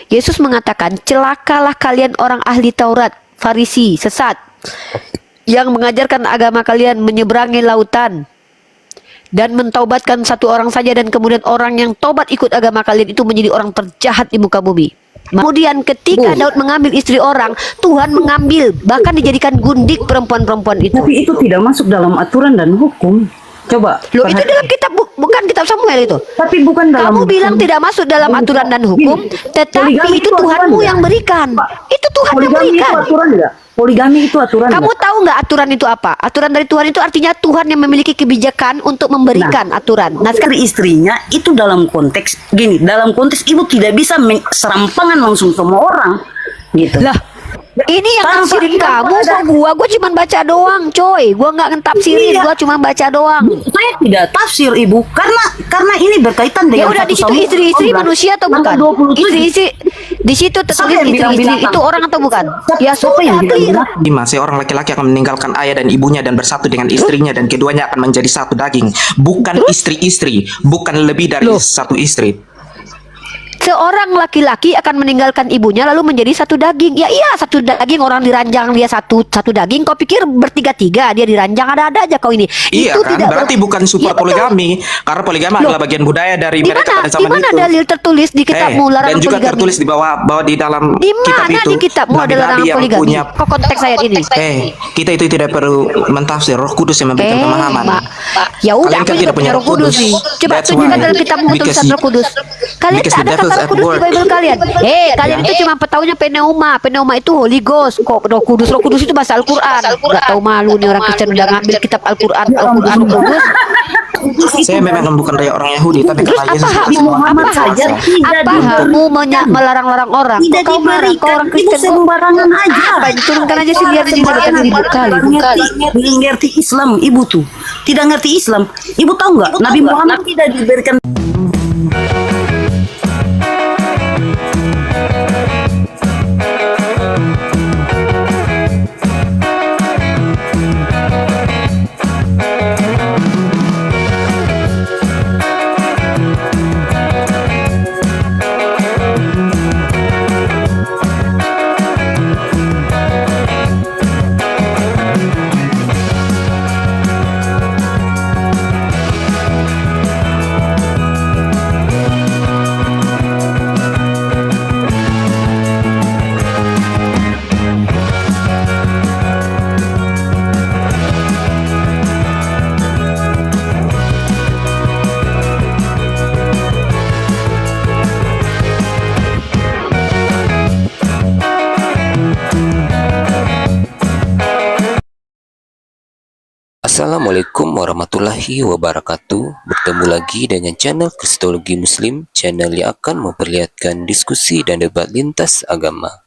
Yesus mengatakan, celakalah kalian orang ahli Taurat, Farisi, sesat, yang mengajarkan agama kalian menyeberangi lautan dan mentaubatkan satu orang saja, dan kemudian orang yang taubat ikut agama kalian itu menjadi orang terjahat di muka bumi. Kemudian ketika Daud mengambil istri orang, Tuhan mengambil, bahkan dijadikan gundik perempuan-perempuan itu. Tapi itu tidak masuk dalam aturan dan hukum. Coba. Loh, itu dalam kitab, bukan kitab Samuel itu. Tapi bukan dalam. Kamu bilang tidak masuk dalam aturan dan hukum, tetapi itu Tuhanmu yang berikan. Itu Tuhan yang berikan. Itu aturan enggak? Poligami itu aturan. Kamu tahu nggak aturan itu apa? Aturan dari Tuhan itu artinya Tuhan yang memiliki kebijakan untuk memberikan aturan. Nah, sekarang istrinya itu dalam konteks gini, dalam konteks ibu tidak bisa serampangan langsung semua orang, gitu. Lah, ini yang nafsirin kamu, gua cuma baca doang, coy. Gua nggak ngentafsirin, gua cuma baca doang. Saya tidak tafsir ibu, karena ini berkaitan dengan. Ya udah, di situ istri-istri manusia atau bukan? Istri-istri di situ tertulis istri-istri itu orang atau bukan? Ya sudah, Masih orang laki-laki akan meninggalkan ayah dan ibunya dan bersatu dengan istrinya, dan keduanya akan menjadi satu daging. Bukan istri-istri, bukan lebih dari satu istri. Seorang laki-laki akan meninggalkan ibunya lalu menjadi satu daging. Ya iya, satu daging, orang diranjang dia satu daging. Kau pikir bertiga-tiga dia diranjang, ada aja kau ini. Iya itu kan, tidak berarti bukan super poligami. Karena poligami adalah bagian budaya dari mereka pada zaman itu. Di mana dalil tertulis di kitabmu larangan dan juga poligami? tertulis di bawah di dalam di kitab mana itu. di kitabmu ada larangan poligami? Kok konteks ayat ini? Kita itu tidak perlu mentafsir, Roh Kudus yang memberikan pemahaman. Ya udah, Kalian kan tidak punya Roh Kudus. Coba tunjukkan dalam kitabmu tulisan Roh Kudus. Kalian tak ada kata Roh Kudus di Bible kalian. Kalian itu cuma petaunya pneuma. Pneuma itu Holy Ghost. Kok Roh Kudus? Roh Kudus itu bahasa Al-Quran. Gak tahu malu nih orang Kristen udah ngambil kitab Al-Quran. Roh Kudus. Saya memang bukan kayak orang Yahudi, tapi terus karena Yesus apa saja apa kamu melarang-larang orang? Tidak Kau marah, kau orang Kristen sembarangan aja. Apa? Turunkan aja sih, lihat dijelaskan ribu kali. Tidak ngerti Islam ibu tuh. Tidak ngerti Islam. Ibu tahu nggak? Nabi Muhammad tidak diberikan. Assalamualaikum warahmatullahi wabarakatuh. Bertemu lagi dengan channel Kristologi Muslim, channel yang akan memperlihatkan diskusi dan debat lintas agama.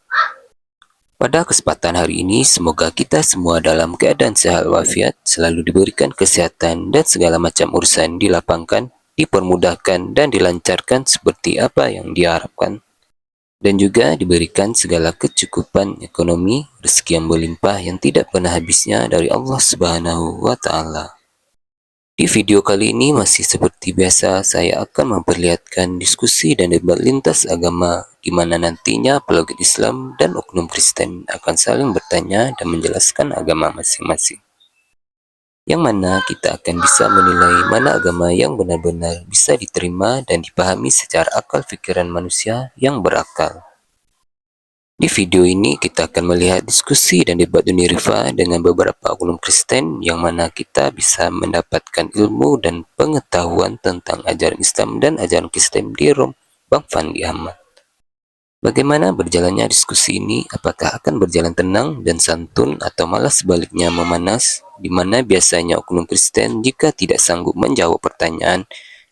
Pada kesempatan hari ini, semoga kita semua dalam keadaan sehat walafiat, selalu diberikan kesehatan dan segala macam urusan dilapangkan, dipermudahkan dan dilancarkan seperti apa yang diharapkan. Dan juga diberikan segala kecukupan ekonomi, rezeki yang berlimpah yang tidak pernah habisnya dari Allah Subhanahu wa Ta'ala. Di video kali ini masih seperti biasa, saya akan memperlihatkan diskusi dan debat lintas agama, di mana nantinya apologet Islam dan oknum Kristen akan saling bertanya dan menjelaskan agama masing-masing. Yang mana kita akan bisa menilai mana agama yang benar-benar bisa diterima dan dipahami secara akal pikiran manusia yang berakal. Di video ini kita akan melihat diskusi dan debat Uni Rifa dengan beberapa oknum Kristen, yang mana kita bisa mendapatkan ilmu dan pengetahuan tentang ajaran Islam dan ajaran Kristen di Rom, Bang Fandi Ahmad. Bagaimana berjalannya diskusi ini? Apakah akan berjalan tenang dan santun atau malah sebaliknya memanas, di mana biasanya oknum Kristen jika tidak sanggup menjawab pertanyaan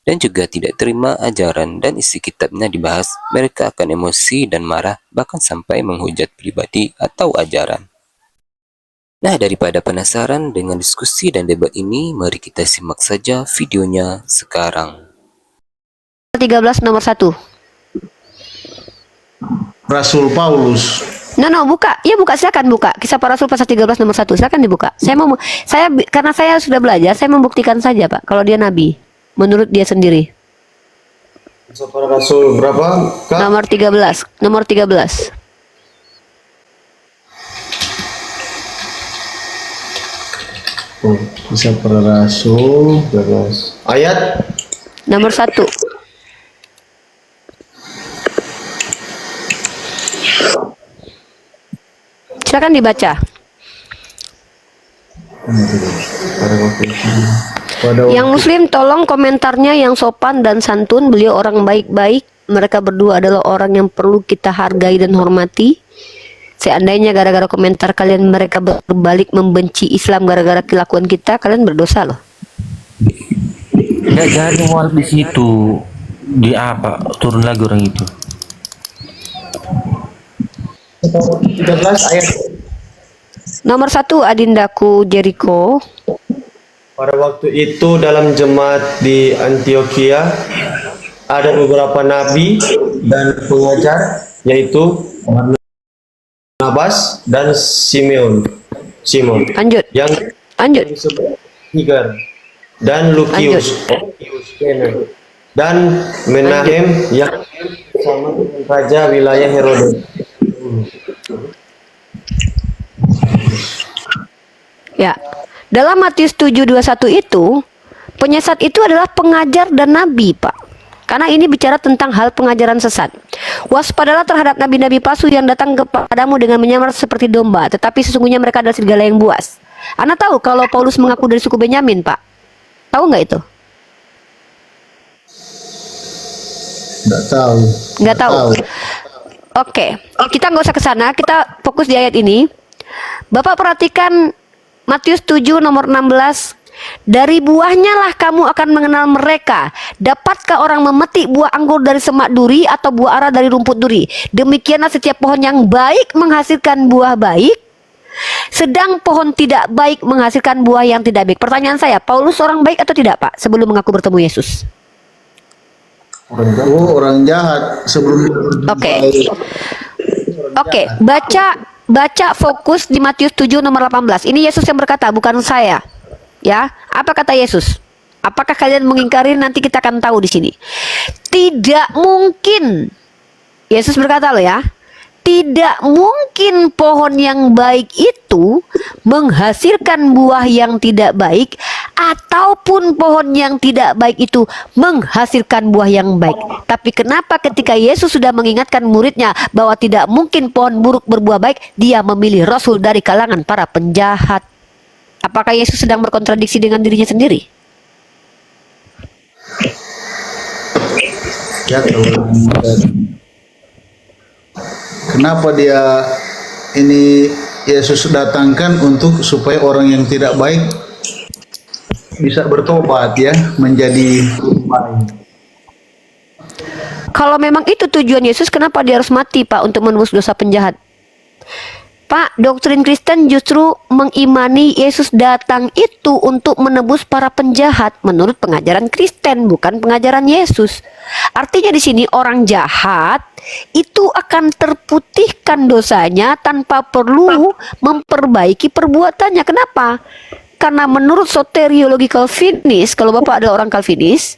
dan juga tidak terima ajaran dan isi kitabnya dibahas, mereka akan emosi dan marah, bahkan sampai menghujat pribadi atau ajaran. Nah, daripada penasaran dengan diskusi dan debat ini, mari kita simak saja videonya sekarang. 13 nomor 1. Rasul Paulus. No, buka. Ya, buka, silakan buka. Kisah Para Rasul pasal 13 nomor 1. Silakan dibuka. Karena saya sudah belajar, saya membuktikan saja, Pak, kalau dia nabi menurut dia sendiri. Kisah para Rasul berapa, Kak? Nomor 13. Nomor 13. Oh, Kisah para Rasul 13. Ayat Nomor 1. Silakan dibaca. pada waktu itu. Pada Yang muslim tolong komentarnya yang sopan dan santun. Beliau orang baik-baik. Mereka berdua adalah orang yang perlu kita hargai dan hormati. Seandainya gara-gara komentar kalian mereka berbalik membenci Islam gara-gara kelakuan kita, kalian berdosa loh. Nggak jadi mual di situ. Di apa? Turun lagi orang itu. 13 ayat. Nomor 1, adindaku Jericho. Pada waktu itu dalam jemaat di Antioquia ada beberapa nabi dan pengajar, yaitu Barnabas dan Simon Lanjut. yang Lanjut. disebut Niger dan Lukius dan Menahem yang sama dengan raja wilayah Herodes. Ya. Dalam Matius 7:21 itu, penyesat itu adalah pengajar dan nabi, Pak. Karena ini bicara tentang hal pengajaran sesat. Waspadalah terhadap nabi-nabi palsu yang datang kepadamu dengan menyamar seperti domba, tetapi sesungguhnya mereka adalah serigala yang buas. Anda tahu kalau Paulus mengaku dari suku Benyamin, Pak? Tahu nggak itu? Nggak tahu. Nggak tahu. Oke, kita nggak usah ke sana. Kita fokus di ayat ini. Bapak perhatikan Matius 7 nomor 16. Dari buahnya lah kamu akan mengenal mereka. Dapatkah orang memetik buah anggur dari semak duri atau buah ara dari rumput duri? Demikianlah setiap pohon yang baik menghasilkan buah baik, sedang pohon tidak baik menghasilkan buah yang tidak baik. Pertanyaan saya, Paulus orang baik atau tidak, Pak, sebelum mengaku bertemu Yesus? Orang jahat sebelum. Oke. Oke, baca fokus di Matius 7 nomor 18. Ini Yesus yang berkata, bukan saya. Ya, apa kata Yesus? Apakah kalian mengingkari? Nanti kita akan tahu di sini. Tidak mungkin. Yesus berkata loh ya. Tidak mungkin pohon yang baik itu menghasilkan buah yang tidak baik, ataupun pohon yang tidak baik itu menghasilkan buah yang baik. Tapi kenapa ketika Yesus sudah mengingatkan muridnya bahwa tidak mungkin pohon buruk berbuah baik, dia memilih Rasul dari kalangan para penjahat? Apakah Yesus sedang berkontradiksi dengan dirinya sendiri? Ya, kenapa dia ini Yesus datangkan untuk supaya orang yang tidak baik bisa bertobat ya, menjadi baik. Kalau memang itu tujuan Yesus, kenapa dia harus mati, Pak, untuk menebus dosa penjahat? Pak, doktrin Kristen justru mengimani Yesus datang itu untuk menebus para penjahat menurut pengajaran Kristen, bukan pengajaran Yesus. Artinya di sini orang jahat itu akan terputihkan dosanya tanpa perlu memperbaiki perbuatannya. Kenapa? Karena menurut soteriologi Calvinis, kalau Bapak adalah orang Calvinis,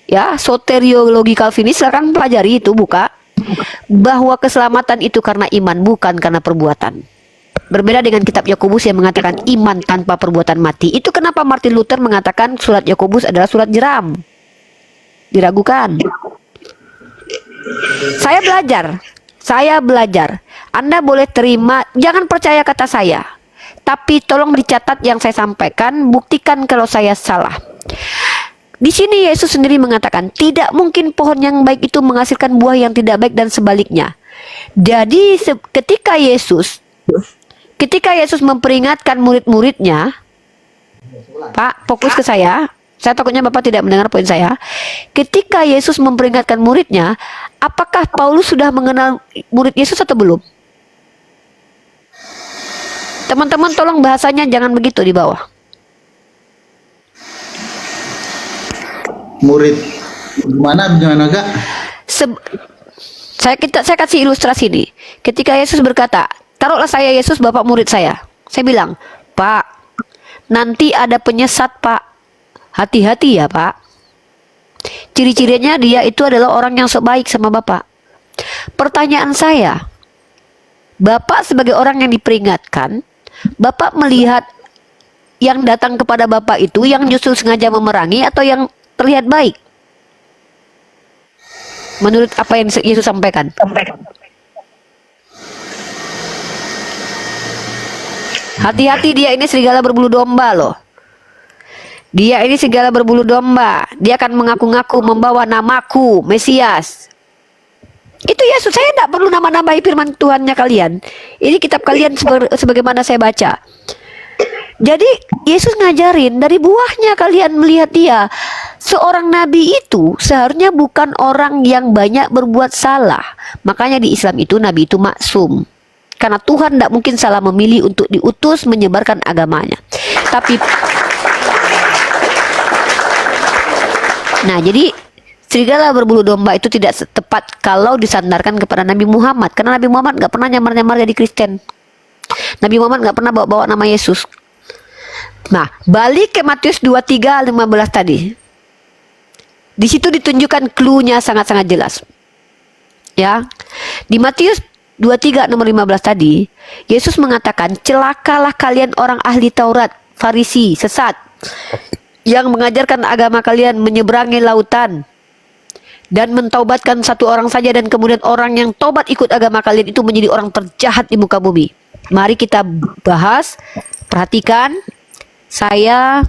ya, soteriologi Calvinis, silakan pelajari itu, buka, bahwa keselamatan itu karena iman, bukan karena perbuatan. Berbeda dengan kitab Yakobus yang mengatakan iman tanpa perbuatan mati. Itu kenapa Martin Luther mengatakan surat Yakobus adalah surat jeram. Diragukan. Saya belajar. Anda boleh terima, jangan percaya kata saya. Tapi tolong dicatat yang saya sampaikan, buktikan kalau saya salah. Di sini Yesus sendiri mengatakan tidak mungkin pohon yang baik itu menghasilkan buah yang tidak baik dan sebaliknya. Jadi ketika Yesus memperingatkan murid-muridnya, Pak, fokus ke saya. Saya takutnya Bapak tidak mendengar poin saya. Ketika Yesus memperingatkan muridnya, apakah Paulus sudah mengenal murid Yesus atau belum? Teman-teman tolong bahasanya jangan begitu di bawah. Murid gimana Kak? Saya kasih ilustrasi ini. Ketika Yesus berkata, taruhlah saya Yesus, Bapak murid saya. Saya bilang, Pak, nanti ada penyesat, Pak. Hati-hati ya, Pak. Ciri-cirinya dia itu adalah orang yang sebaik sama Bapak. Pertanyaan saya, Bapak sebagai orang yang diperingatkan, Bapak melihat yang datang kepada Bapak itu yang justru sengaja memerangi atau yang terlihat baik? Menurut apa yang Yesus sampaikan. Hati-hati, dia ini serigala berbulu domba loh. Dia ini serigala berbulu domba. Dia akan mengaku-ngaku membawa namaku, Mesias. Itu Yesus. Saya tidak perlu nama-namahi firman Tuhannya kalian. Ini kitab kalian sebagaimana saya baca. Jadi Yesus ngajarin dari buahnya kalian melihat dia. Seorang nabi itu seharusnya bukan orang yang banyak berbuat salah. Makanya di Islam itu nabi itu maksum. Karena Tuhan tidak mungkin salah memilih untuk diutus menyebarkan agamanya. Tapi nah, jadi serigala berbulu domba itu tidak tepat kalau disandarkan kepada Nabi Muhammad. Karena Nabi Muhammad nggak pernah nyamar-nyamar jadi Kristen. Nabi Muhammad nggak pernah bawa-bawa nama Yesus. Nah, balik ke Matius 23:15 tadi. Di situ ditunjukkan clue-nya sangat-sangat jelas. Ya. Di Matius 23 nomor 15 tadi, Yesus mengatakan, celakalah kalian orang ahli Taurat, Farisi, sesat, yang mengajarkan agama kalian menyeberangi lautan dan mentaubatkan satu orang saja, dan kemudian orang yang taubat ikut agama kalian itu menjadi orang terjahat di muka bumi. Mari kita bahas, perhatikan. Saya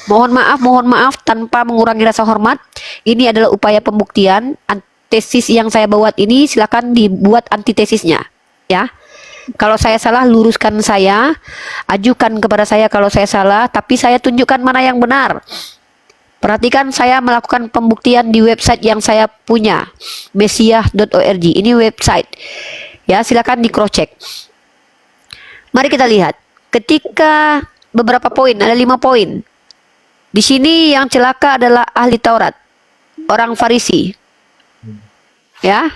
mohon maaf tanpa mengurangi rasa hormat. Ini adalah upaya pembuktian. Tesis yang saya buat ini silakan dibuat antitesisnya, ya. Kalau saya salah, luruskan saya, ajukan kepada saya kalau saya salah, tapi saya tunjukkan mana yang benar. Perhatikan, saya melakukan pembuktian di website yang saya punya, mesiah.org. Ini website, ya, silakan di cross check. Mari kita lihat. Ketika beberapa poin, ada 5 poin. Di sini yang celaka adalah ahli Taurat, orang Farisi. Ya,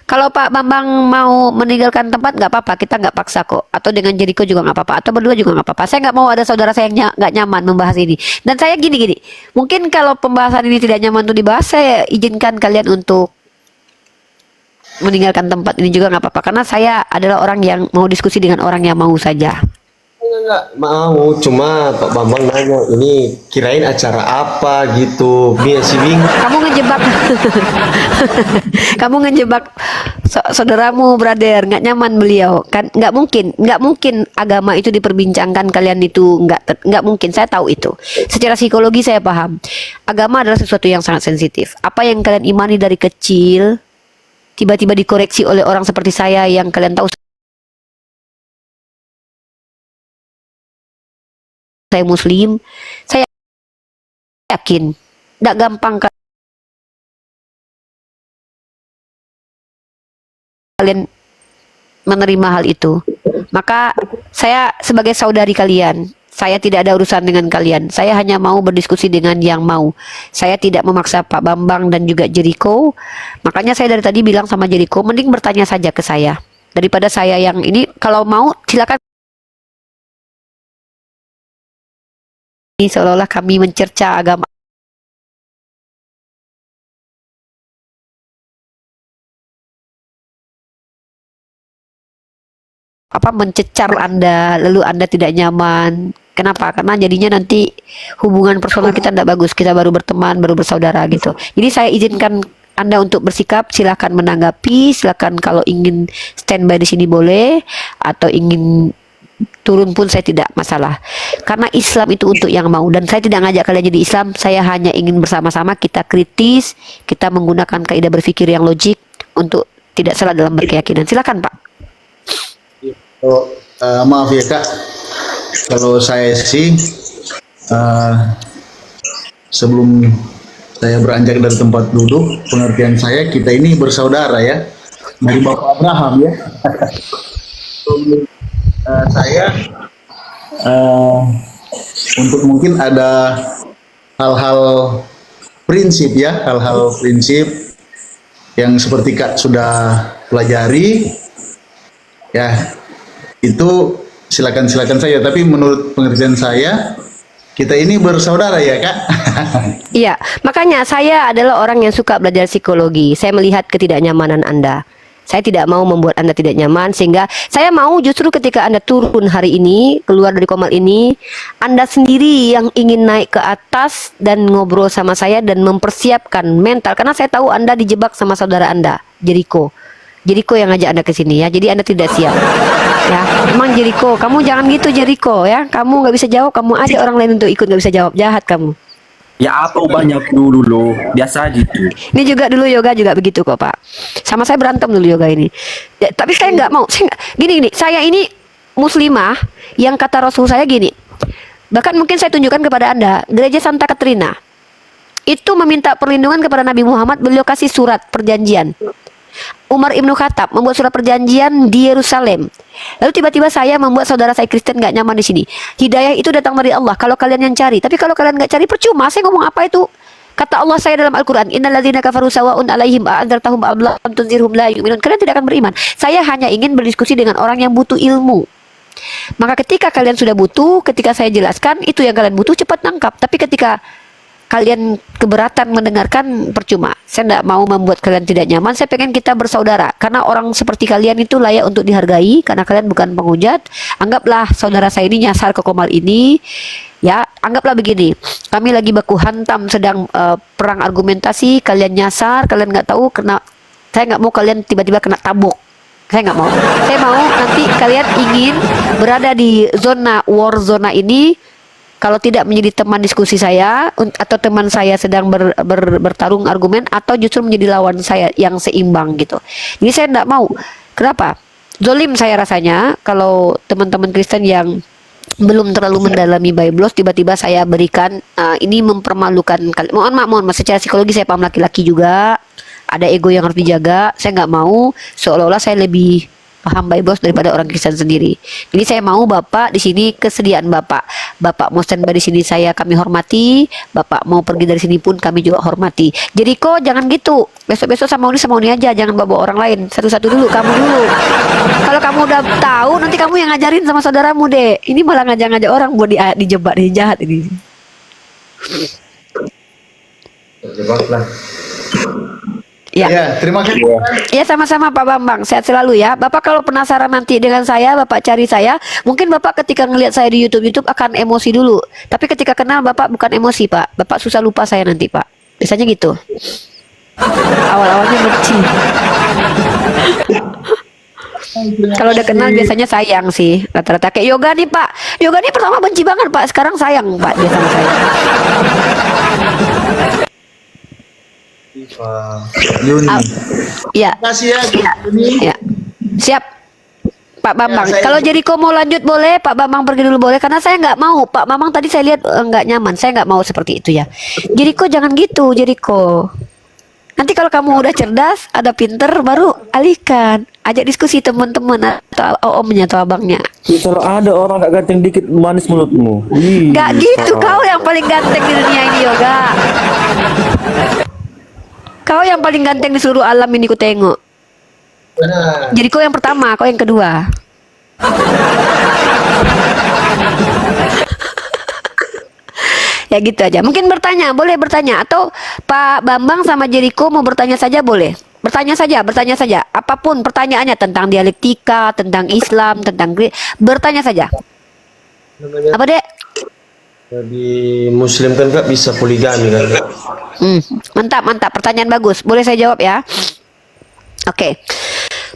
kalau Pak Bambang mau meninggalkan tempat nggak apa-apa, kita nggak paksa kok. Atau dengan Jericho juga nggak apa-apa, atau berdua juga nggak apa-apa. Saya nggak mau ada saudara saya yang nggak nyaman membahas ini. Dan saya gini, mungkin kalau pembahasan ini tidak nyaman untuk dibahas, saya izinkan kalian untuk meninggalkan tempat ini juga nggak apa-apa. Karena saya adalah orang yang mau diskusi dengan orang yang mau saja. Enggak mau, cuma Pak Bambang nanya, ini kirain acara apa gitu, biar si bingung. Kamu ngejebak, kamu ngejebak saudaramu, brother, nggak nyaman beliau, kan? Nggak mungkin agama itu diperbincangkan, kalian itu nggak mungkin. Saya tahu itu. Secara psikologi saya paham. Agama adalah sesuatu yang sangat sensitif. Apa yang kalian imani dari kecil, tiba-tiba dikoreksi oleh orang seperti saya yang kalian tahu saya Muslim, saya yakin tidak gampang kalian menerima hal itu. Maka saya sebagai saudari kalian, saya tidak ada urusan dengan kalian. Saya hanya mau berdiskusi dengan yang mau. Saya tidak memaksa Pak Bambang dan juga Jericho. Makanya saya dari tadi bilang sama Jericho, mending bertanya saja ke saya daripada saya yang ini. Kalau mau silakan. Ini seolah-olah kami mencerca agama. Apa mencecar Anda, lalu Anda tidak nyaman. Kenapa? Karena jadinya nanti hubungan personal kita tidak bagus. Kita baru berteman, baru bersaudara gitu. Jadi saya izinkan Anda untuk bersikap, silakan menanggapi, silakan kalau ingin standby di sini boleh, atau ingin turun pun saya tidak masalah. Karena Islam itu untuk yang mau, dan saya tidak ngajak kalian jadi Islam. Saya hanya ingin bersama-sama kita kritis, kita menggunakan kaidah berpikir yang logik untuk tidak salah dalam berkeyakinan. Silakan Pak. Maaf ya Kak, kalau saya sih sebelum saya beranjak dari tempat duduk, pengertian saya kita ini bersaudara ya, dari Bapak Abraham ya. Saya untuk mungkin ada hal-hal prinsip ya, hal-hal prinsip yang seperti Kak sudah pelajari ya, itu silakan saja. Tapi menurut pengertian saya, Kita ini bersaudara ya Kak. Iya, makanya saya adalah orang yang suka belajar psikologi. Saya melihat ketidaknyamanan Anda. Saya tidak mau membuat Anda tidak nyaman, sehingga saya mau justru ketika Anda turun hari ini, keluar dari komal ini, Anda sendiri yang ingin naik ke atas dan ngobrol sama saya dan mempersiapkan mental. Karena saya tahu Anda dijebak sama saudara Anda, Jericho. Jericho yang ngajak Anda ke sini ya. Jadi Anda tidak siap. Ya, emang Jericho, kamu jangan gitu Jericho ya. Kamu nggak bisa jawab, kamu ajak orang lain untuk ikut, nggak bisa jawab. Jahat kamu. Ya apa banyak dulu loh, biasa gitu. Ini juga dulu yoga juga begitu kok Pak. Sama saya berantem dulu yoga ini. Ya, tapi saya nggak mau. Gini, saya ini muslimah yang kata Rasul saya gini. Bahkan mungkin saya tunjukkan kepada Anda, gereja Santa Katrina itu meminta perlindungan kepada Nabi Muhammad. Beliau kasih surat perjanjian. Umar Ibnu Khattab membuat surat perjanjian di Yerusalem. Lalu tiba-tiba saya membuat saudara saya Kristen nggak nyaman di sini. Hidayah itu datang dari Allah. Kalau kalian yang cari, tapi kalau kalian nggak cari percuma. Saya ngomong apa itu? Kata Allah saya dalam Al-Quran, Innalladzina kafaru sawa'un alaihim a'anzartahum am lam tunzirhum la yu'minun. Kalian tidak akan beriman. Saya hanya ingin berdiskusi dengan orang yang butuh ilmu. Maka ketika kalian sudah butuh, ketika saya jelaskan itu yang kalian butuh, cepat nangkap. Tapi ketika kalian keberatan mendengarkan, percuma. Saya tidak mau membuat kalian tidak nyaman. Saya pengen kita bersaudara. Karena orang seperti kalian itu layak untuk dihargai. Karena kalian bukan penghujat. Anggaplah saudara saya ini nyasar ke komal ini. Ya, anggaplah begini. Kami lagi baku hantam, sedang perang argumentasi. Kalian nyasar, kalian nggak tahu kena. Saya nggak mau kalian tiba-tiba kena tabuk. Saya nggak mau. Saya mau nanti kalian ingin berada di zona war zona ini. Kalau tidak menjadi teman diskusi saya atau teman saya sedang bertarung argumen, atau justru menjadi lawan saya yang seimbang gitu. Jadi saya tidak mau. Kenapa? Zolim saya rasanya kalau teman-teman Kristen yang belum terlalu mendalami Bible tiba-tiba saya berikan ini mempermalukan. Mohon maaf, secara psikologi saya paham laki-laki juga ada ego yang harus dijaga. Saya nggak mau seolah-olah saya lebih paham Bible daripada orang Kristen sendiri. Jadi saya mau Bapak di sini kesediaan Bapak. Bapak mau standby di sini kami hormati. Bapak mau pergi dari sini pun kami juga hormati. Jadi kok jangan gitu. Besok-besok sama ini aja, jangan bawa orang lain. Satu-satu dulu, kamu dulu. Kalau kamu udah tahu, nanti kamu yang ngajarin sama saudaramu deh. Ini malah ngajak-ngajak orang buat dijebak, dia jahat ini. Terjebak lah. Ya. Ya, terima kasih. Ya sama-sama Pak Bambang, sehat selalu ya. Bapak kalau penasaran nanti dengan saya, Bapak cari saya. Mungkin Bapak ketika ngelihat saya di YouTube akan emosi dulu. Tapi ketika kenal Bapak bukan emosi Pak. Bapak susah lupa saya nanti Pak. Biasanya gitu. Awal-awalnya benci. Kalau udah kenal biasanya sayang sih. Rata-rata kayak yoga nih Pak. Yoga nih pertama benci banget Pak. Sekarang sayang Pak dia sama saya. Yuni. Iya. Terima kasih ya Yuni. Ya. Siap. Pak Bambang, Ya, saya- kalau Jericho mau lanjut boleh, Pak Bambang pergi dulu boleh, karena saya nggak mau. Pak Bambang tadi saya lihat nggak nyaman, saya nggak mau seperti itu ya. Jericho jangan gitu, Jericho. Nanti kalau kamu udah cerdas, ada pinter, baru alihkan, ajak diskusi teman-teman atau omnya atau abangnya. Ya, kalau ada orang gak ganteng dikit manis mulutmu. Nggak gitu, kau yang paling ganteng di dunia ini yoga. Kau yang paling ganteng di seluruh alam ini ku tengok. Benar. Jericho yang pertama, kau yang kedua. Ya gitu aja. Mungkin bertanya, boleh bertanya. Atau Pak Bambang sama Jericho mau bertanya saja boleh. Bertanya saja. Apapun pertanyaannya tentang dialektika, tentang Islam, tentang bertanya saja. Namanya Apa dek? di Muslim kan Kak bisa poligami kan Kak? Mantap. Pertanyaan bagus. Boleh saya jawab ya? Oke.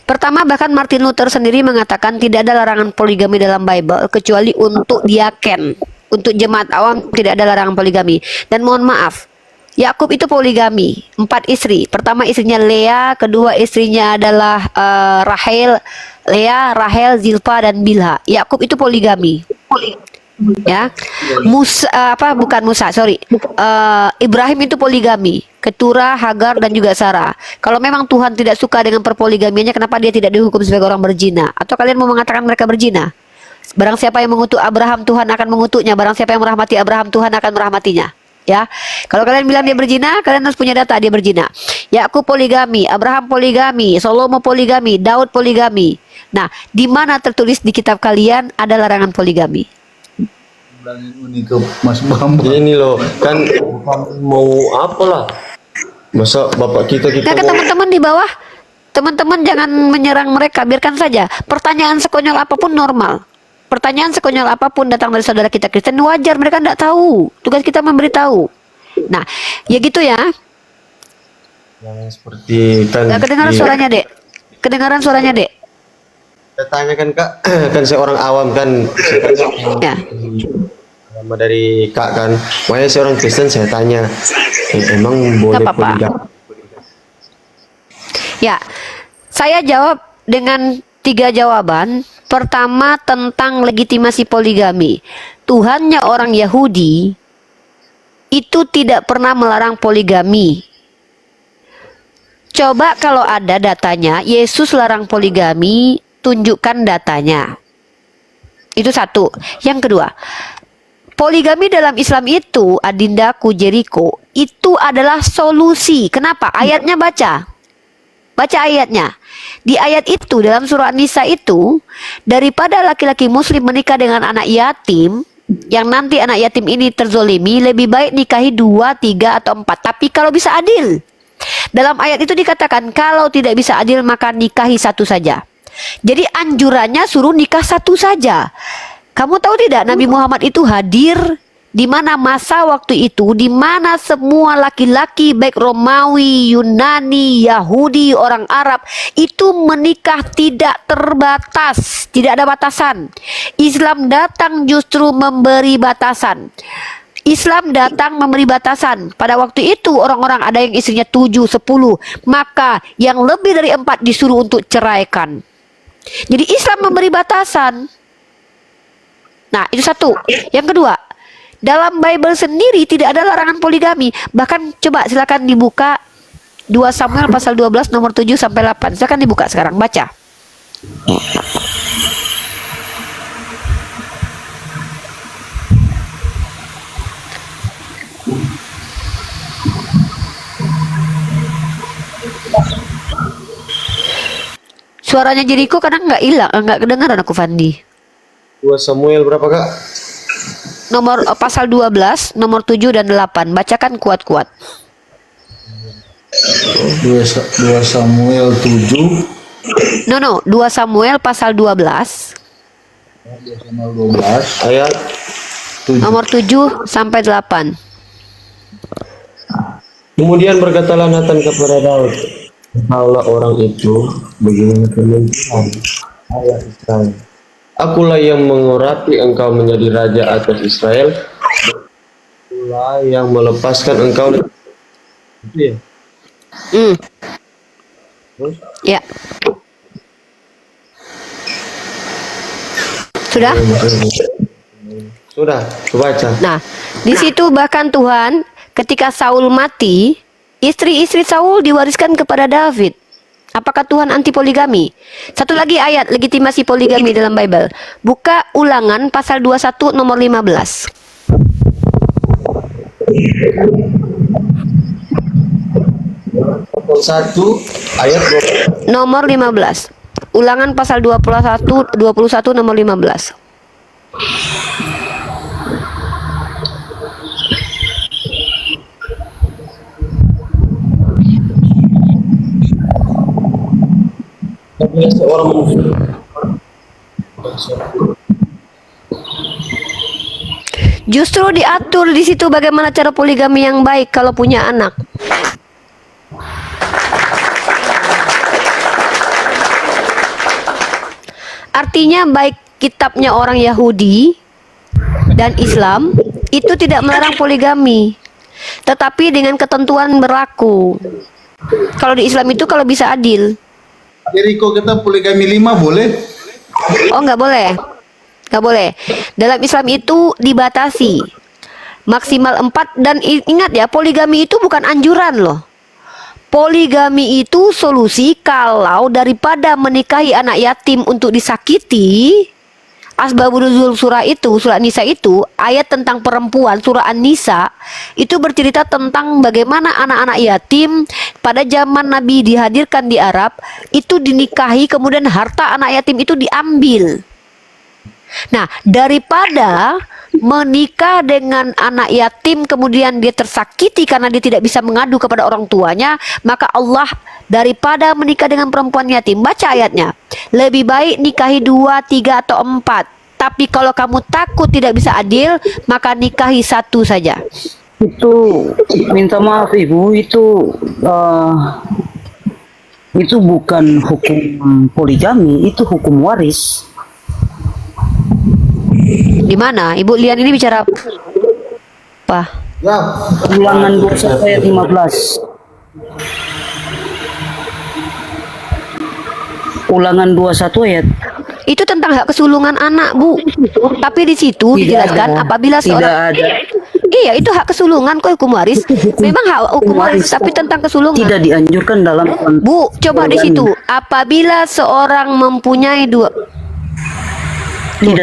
Pertama, bahkan Martin Luther sendiri mengatakan tidak ada larangan poligami dalam Bible kecuali untuk diaken. Untuk jemaat awam tidak ada larangan poligami. Dan mohon maaf, Yakub itu poligami, 4 istri. Pertama istrinya Lea, kedua istrinya adalah Rahel, Zilpa dan Bilha. Yakub itu poligami. Ya, Ibrahim itu poligami, Keturah, Hagar dan juga Sarah. Kalau memang Tuhan tidak suka dengan perpoligamiannya, kenapa dia tidak dihukum sebagai orang berzina? Atau kalian mau mengatakan mereka berzina? Barang siapa yang mengutuk Abraham, Tuhan akan mengutuknya. Barang siapa yang merahmati Abraham, Tuhan akan merahmatinya. Ya, kalau kalian bilang dia berzina, kalian harus punya data dia berzina. Yakub poligami, Abraham poligami, Salomo poligami, Daud poligami. Nah, di mana tertulis di kitab kalian ada larangan poligami? bilangin ini ke Mas Bambang. Ini loh, kan mau apa lah? Masa bapak kita Nah, ke mau teman-teman di bawah, teman-teman jangan menyerang mereka, biarkan saja. Pertanyaan sekonyol apapun normal. Pertanyaan sekonyol apapun datang dari saudara kita Kristen, wajar, mereka tidak tahu. Tugas kita memberitahu. Nah, ya gitu ya. yang seperti kan Nggak kedengaran suaranya, Dek. Kedengaran suaranya, Dek. saya tanya kan Kak, kan saya orang awam kan, saya tanya Ya. agama dari Kak kan, makanya saya orang Kristen saya tanya, emang boleh Nggak apa-apa. poligami? Ya, saya jawab dengan 3 jawaban. Pertama, tentang legitimasi poligami. Tuhannya orang Yahudi itu tidak pernah melarang poligami. Coba kalau ada datanya, Yesus larang poligami, tunjukkan datanya. Itu satu. Yang kedua, poligami dalam Islam itu, Adindaku Jericho, itu adalah solusi. Kenapa? Ayatnya baca. Baca ayatnya. Di ayat itu, dalam surah An-Nisa itu, daripada laki-laki muslim menikah dengan anak yatim, yang nanti anak yatim ini terzolimi, lebih baik nikahi 2, 3, atau 4. Tapi kalau bisa adil. Dalam ayat itu dikatakan, kalau tidak bisa adil maka nikahi 1 saja. Jadi anjurannya suruh nikah 1 saja. Kamu tahu tidak, Nabi Muhammad itu hadir di mana masa waktu itu, di mana semua laki-laki baik Romawi, Yunani, Yahudi, orang Arab itu menikah tidak terbatas, tidak ada batasan. Islam datang justru memberi batasan. Islam datang memberi batasan. Pada waktu itu orang-orang ada yang istrinya 7, 10, maka yang lebih dari 4 disuruh untuk ceraikan. Jadi Islam memberi batasan. Nah, itu satu. Yang kedua, dalam Bible sendiri tidak ada larangan poligami. Bahkan coba silakan dibuka 2 Samuel pasal 12 nomor 7 sampai 8. Silakan dibuka sekarang, baca. Suaranya Jericho kadang nggak hilang, nggak kedengaran aku, Fandi. 2 Samuel berapa Kak? Nomor pasal 12, nomor 7 dan 8. Bacakan kuat-kuat. 2 Samuel 7. No, 2 Samuel pasal 12, 2 Samuel 12 Ayat 7. nomor 7 sampai 8. kemudian berkatalah Nathan kepada Daud, "Engkaulah orang itu, begini firman Tuhan, Allah Israel. Akulah yang mengurapi engkau menjadi raja atas Israel. Akulah yang melepaskan engkau." Itu ya. Terus? Ya. Sudah? Sudah, coba baca. Nah, di situ bahkan Tuhan ketika Saul mati, istri-istri Saul diwariskan kepada David. Apakah Tuhan anti poligami? Satu lagi ayat legitimasi poligami dalam Bible. Buka Ulangan pasal 21 nomor 15. Pasal 1 ayat 20. Nomor 15. Ulangan pasal 21 nomor 15. Apabila seorang muslim Justru diatur di situ bagaimana cara poligami yang baik kalau punya anak. Artinya baik kitabnya orang Yahudi dan Islam itu tidak melarang poligami, tetapi dengan ketentuan berlaku. Kalau di Islam itu kalau bisa adil. Jericho kita poligami 5 boleh? Oh, nggak boleh. Nggak boleh. Dalam Islam itu dibatasi. Maksimal 4. Dan ingat ya, poligami itu bukan anjuran loh. Poligami itu solusi kalau daripada menikahi anak yatim untuk disakiti. Asbabun nuzul surah itu, surah An-Nisa itu, ayat tentang perempuan, surah An-Nisa, itu bercerita tentang bagaimana anak-anak yatim pada zaman Nabi dihadirkan di Arab, itu dinikahi, kemudian harta anak yatim itu diambil. Nah, daripada menikah dengan anak yatim kemudian dia tersakiti karena dia tidak bisa mengadu kepada orang tuanya, maka Allah daripada menikah dengan perempuan yatim, baca ayatnya, lebih baik nikahi 2, 3 atau 4. Tapi kalau kamu takut tidak bisa adil, maka nikahi 1 saja. Itu minta maaf Ibu, itu bukan hukum poligami, itu hukum waris. Di mana? Ibu Lian ini bicara apa? Ulangan 21 ayat 15. Ulangan 21 ayat. Itu tentang hak kesulungan anak, Bu. Tapi di situ dijelaskan apabila seorang iya, itu hak kesulungan kok hukum waris. Memang hak hukum waris, tapi tentang kesulungan. Tidak dianjurkan dalam Bu, coba di situ. Apabila seorang mempunyai tidak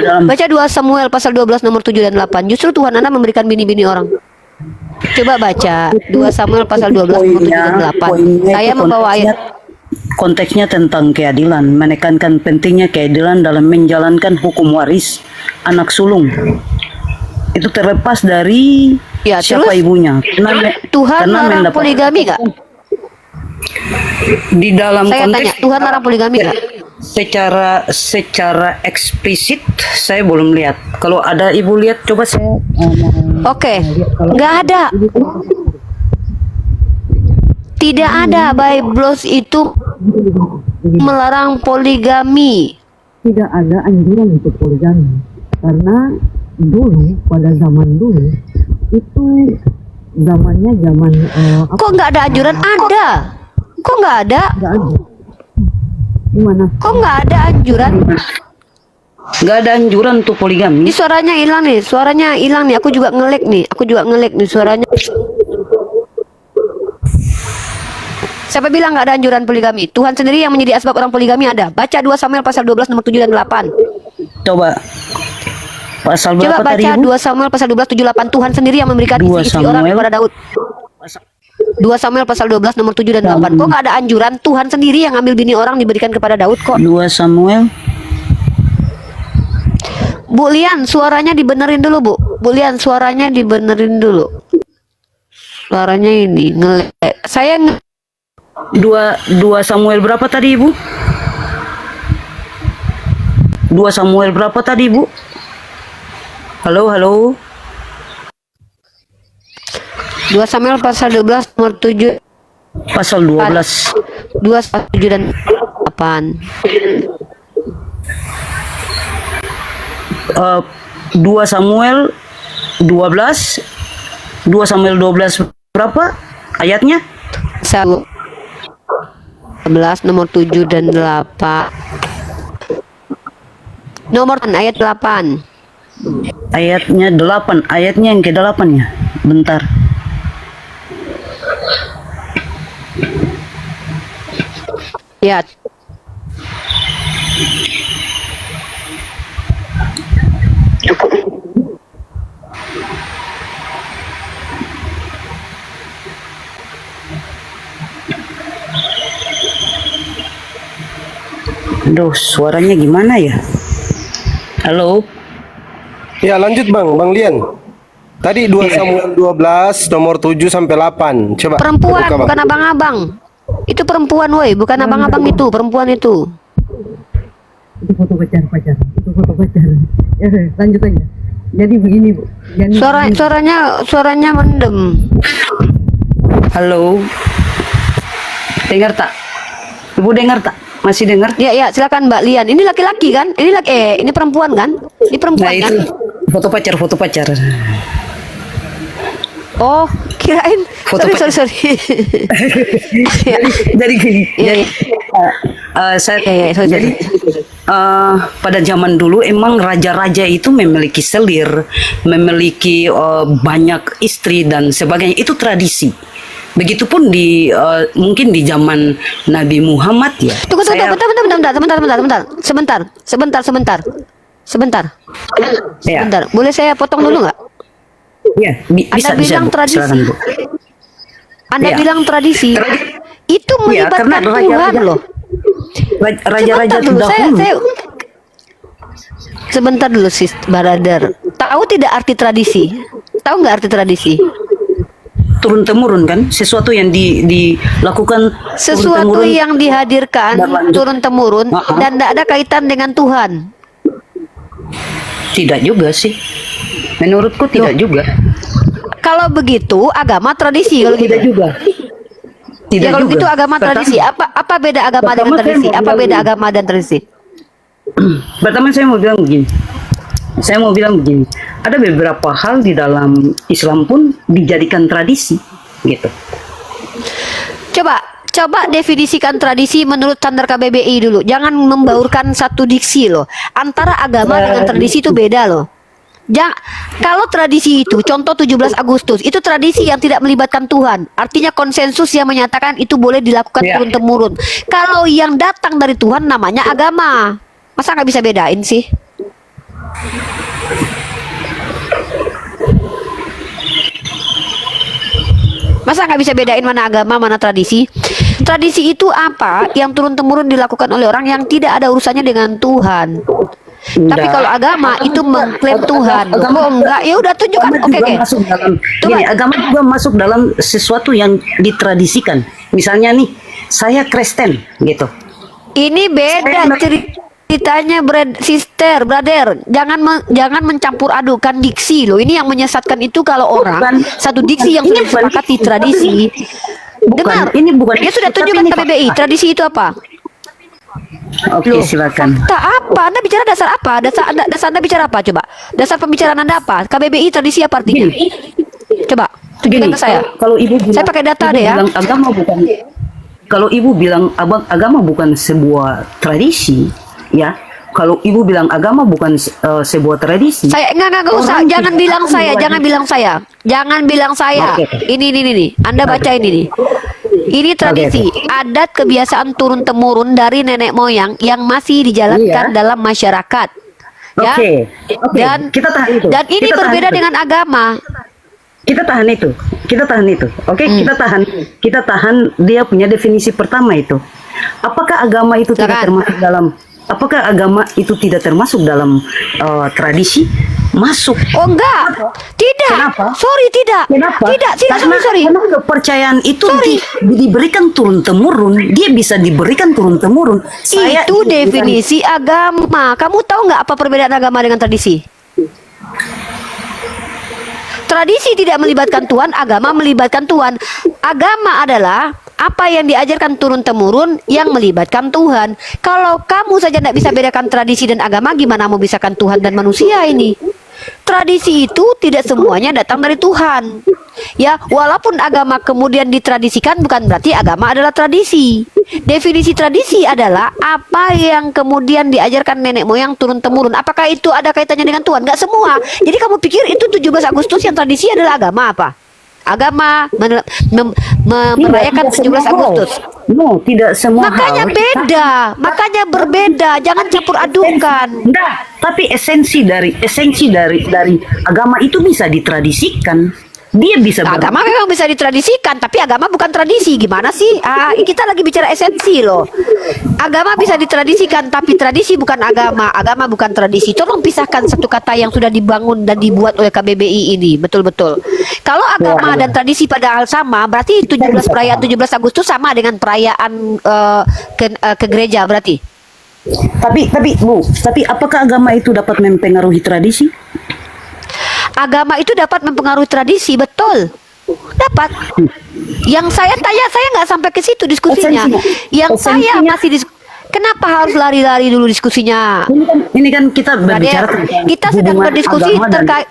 dalam baca 2 Samuel pasal 12 nomor 7 dan 8. Justru Tuhan Anda memberikan bini-bini orang. Coba baca 2 Samuel pasal 12 nomor 7 dan 8. Saya membawa ayat. Konteksnya tentang keadilan, menekankan pentingnya keadilan dalam menjalankan hukum waris anak sulung. Itu terlepas dari Ya, siapa terus? ibunya. Tuhan karena larang mendapat- poligami nggak? Di dalam Saya konteks tanya, Tuhan larang poligami nggak? secara eksplisit saya belum lihat. Kalau ada ibu lihat, coba saya Oke, nggak ada. Tidak ada Bible itu melarang poligami. Tidak ada anjuran untuk poligami karena dulu pada zaman dulu itu zamannya zaman Kok nggak ada anjuran? Ada. Kok nggak ada? nggak ada gimana Kok nggak ada anjuran? nggak ada anjuran untuk poligami. Ini suaranya hilang nih. Suaranya hilang nih. Aku juga ngelek nih suaranya. Siapa bilang nggak ada anjuran poligami? Tuhan sendiri yang menjadi asbab orang poligami ada. Baca 2 Samuel pasal 12 nomor 7 dan 8. Coba pasal Coba berapa tadi baca ibu? 2 Samuel pasal 12 7 8. Tuhan sendiri yang memberikan 2 isi orang Samuel. kepada Daud. 2 Samuel pasal 12 nomor 7 dan 8. Kok nggak ada anjuran? Tuhan sendiri yang ambil bini orang diberikan kepada Daud kok. 2 Samuel. Bu Lian, suaranya dibenerin dulu, Bu. Bu Lian, suaranya dibenerin dulu. Suaranya ini ngelek. Saya 2 Samuel berapa tadi ibu? 2 Samuel berapa tadi ibu? Halo, halo. 2 Samuel pasal 12 nomor 7 Pasal 12. 2 7 dan 8. 2 Samuel 12. 2 Samuel 12 berapa ayatnya? 11 nomor 7 dan 8. Nomor ayat 8. Ayatnya 8. Ayatnya yang ke-8 ya. Bentar. Ya. Aduh, suaranya gimana ya? Halo. Ya lanjut Bang Lian. Tadi 2 Samuel 12 nomor 7 sampai 8. Coba. Perempuan, buka, Bang. bukan abang-abang. Itu perempuan, woi, bukan abang-abang itu, perempuan itu. itu foto pacar lanjut aja. Jadi begini Bu, jadi Suaranya mendem. Halo. Dengar tak? Ibu dengar tak? Masih dengar? Ya, silakan Mbak Lian. Ini laki-laki kan? Ini perempuan kan? Ini perempuan Nah, kan? itu foto pacar. Oh, kirain. Foto Sorry. Ya. Jadi gini, Iya, jadi iya. Sorry. jadi pada zaman dulu emang raja-raja itu memiliki selir, memiliki banyak istri dan sebagainya. Itu tradisi. Begitupun di mungkin di zaman Nabi Muhammad ya. Tunggu, sebentar. Ya. Boleh saya potong dulu nggak? Ya, bisa, Anda bilang Bu. tradisi. Silakan, Bu. Anda Ya. bilang tradisi. Itu Ya, karena melibatkan Tuhan raja-raja- loh. Raja-raja Sebentar dulu, terdahulu. sebentar dulu sis, brother. Tahu tidak arti tradisi? Tahu nggak arti tradisi? Turun temurun kan, sesuatu yang dilakukan Sesuatu yang dihadirkan turun temurun dan tidak ada kaitan dengan Tuhan. Tidak juga sih, menurutku tidak juga. Kalau begitu agama tradisi kalau Tidak gitu. juga. Tidak Ya kalau juga. gitu agama tradisi. Apa beda agama dengan pertama saya tradisi? mau Apa bilang beda begini. agama dan tradisi? Pertama saya mau bilang begini. Ada beberapa hal di dalam Islam pun dijadikan tradisi, gitu. Coba definisikan tradisi menurut standar KBBI dulu. Jangan membaurkan satu diksi loh. Antara agama dengan tradisi itu beda loh. Kalau tradisi itu contoh 17 Agustus itu tradisi yang tidak melibatkan Tuhan. Artinya konsensus yang menyatakan itu boleh dilakukan Ya. turun temurun. Kalau yang datang dari Tuhan namanya agama. Masa nggak bisa bedain sih? Masa nggak bisa bedain mana agama, mana tradisi? Tradisi itu apa? Yang turun-temurun dilakukan oleh orang yang tidak ada urusannya dengan Tuhan. Tapi Enggak. kalau agama itu mengklaim Tuhan. Oh enggak, ya udah tunjukkan. Agama Oke, juga oke. masuk dalam Coba. gini, agama juga masuk dalam sesuatu yang ditradisikan. Misalnya nih, saya Kristen gitu. Ini beda ceritanya, sister, brother. Jangan mencampur adukan diksi loh. Ini yang menyesatkan itu kalau orang Bukan. satu diksi yang Ini sudah bukan disepakati diksi. tradisi. Bukan, Dengar, ini bukan dia sudah diksi, tunjukkan tapi ini KBBI. fakta. Tradisi itu apa? Oke, silakan. Tak apa? Anda bicara dasar apa? Dasar Anda bicara apa? Coba. Dasar pembicaraan Anda apa? KBBI tradisi apa artinya? Coba tunjukkan Gini, ke saya. kalau ibu bilang, Saya pakai data ibu deh ya. bilang agama bukan. Kalau ibu bilang agama bukan sebuah tradisi, ya. Kalau ibu bilang agama bukan sebuah tradisi. Saya enggak usah. Orang Jangan tidak bilang akan saya, diwajib- jangan bilang saya. Jangan bilang saya. Oke. Ini. Anda baca ini nih. Ini tradisi, adat kebiasaan turun temurun dari nenek moyang yang masih dijalankan Iya. dalam masyarakat. Ya. Oke. Dan Kita tahan itu. Dan ini Kita tahan berbeda itu. dengan agama. Kita tahan itu. Oke, kita tahan dia punya definisi pertama itu. Apakah agama itu tidak Silakan. termasuk dalam tidak termasuk dalam tradisi? Masuk. Oh enggak. Tidak. Kenapa? Sorry, tidak. Kenapa? Tidak, sorry. Karena kepercayaan itu Sorry. diberikan turun temurun. Dia bisa diberikan turun temurun. Itu definisi agama. Kamu tahu nggak apa perbedaan agama dengan tradisi? Tradisi tidak melibatkan Tuhan, agama melibatkan Tuhan. Agama adalah apa yang diajarkan turun-temurun yang melibatkan Tuhan. Kalau kamu saja tidak bisa bedakan tradisi dan agama, gimana mau bisakan Tuhan dan manusia ini? Tradisi itu tidak semuanya datang dari Tuhan. Ya, walaupun agama kemudian ditradisikan bukan berarti agama adalah tradisi. Definisi tradisi adalah apa yang kemudian diajarkan nenek moyang turun temurun. Apakah itu ada kaitannya dengan Tuhan? Enggak semua. Jadi kamu pikir itu 17 Agustus yang tradisi adalah agama apa? Agama merayakan 17 Agustus. No, tidak semua Makanya hal. beda, makanya berbeda. Jangan campur adukan. Enggak, tapi esensi dari agama itu bisa ditradisikan. Dia bisa Agama memang bisa ditradisikan, tapi agama bukan tradisi. Gimana sih? Kita lagi bicara esensi loh. Agama bisa ditradisikan, tapi tradisi bukan agama. Agama bukan tradisi. Tolong pisahkan satu kata yang sudah dibangun dan dibuat oleh KBBI ini. Betul-betul. Kalau agama dan tradisi padahal sama, berarti perayaan 17 Agustus sama dengan perayaan ke gereja berarti. Tapi Bu, apakah agama itu dapat mempengaruhi tradisi? Agama itu dapat mempengaruhi tradisi, betul. Dapat. Yang saya tanya, saya nggak sampai ke situ diskusinya. Yang saya masih kenapa harus lari-lari dulu diskusinya? Ini kan kita berbicara Raden, tentang kita sedang hubungan berdiskusi terkait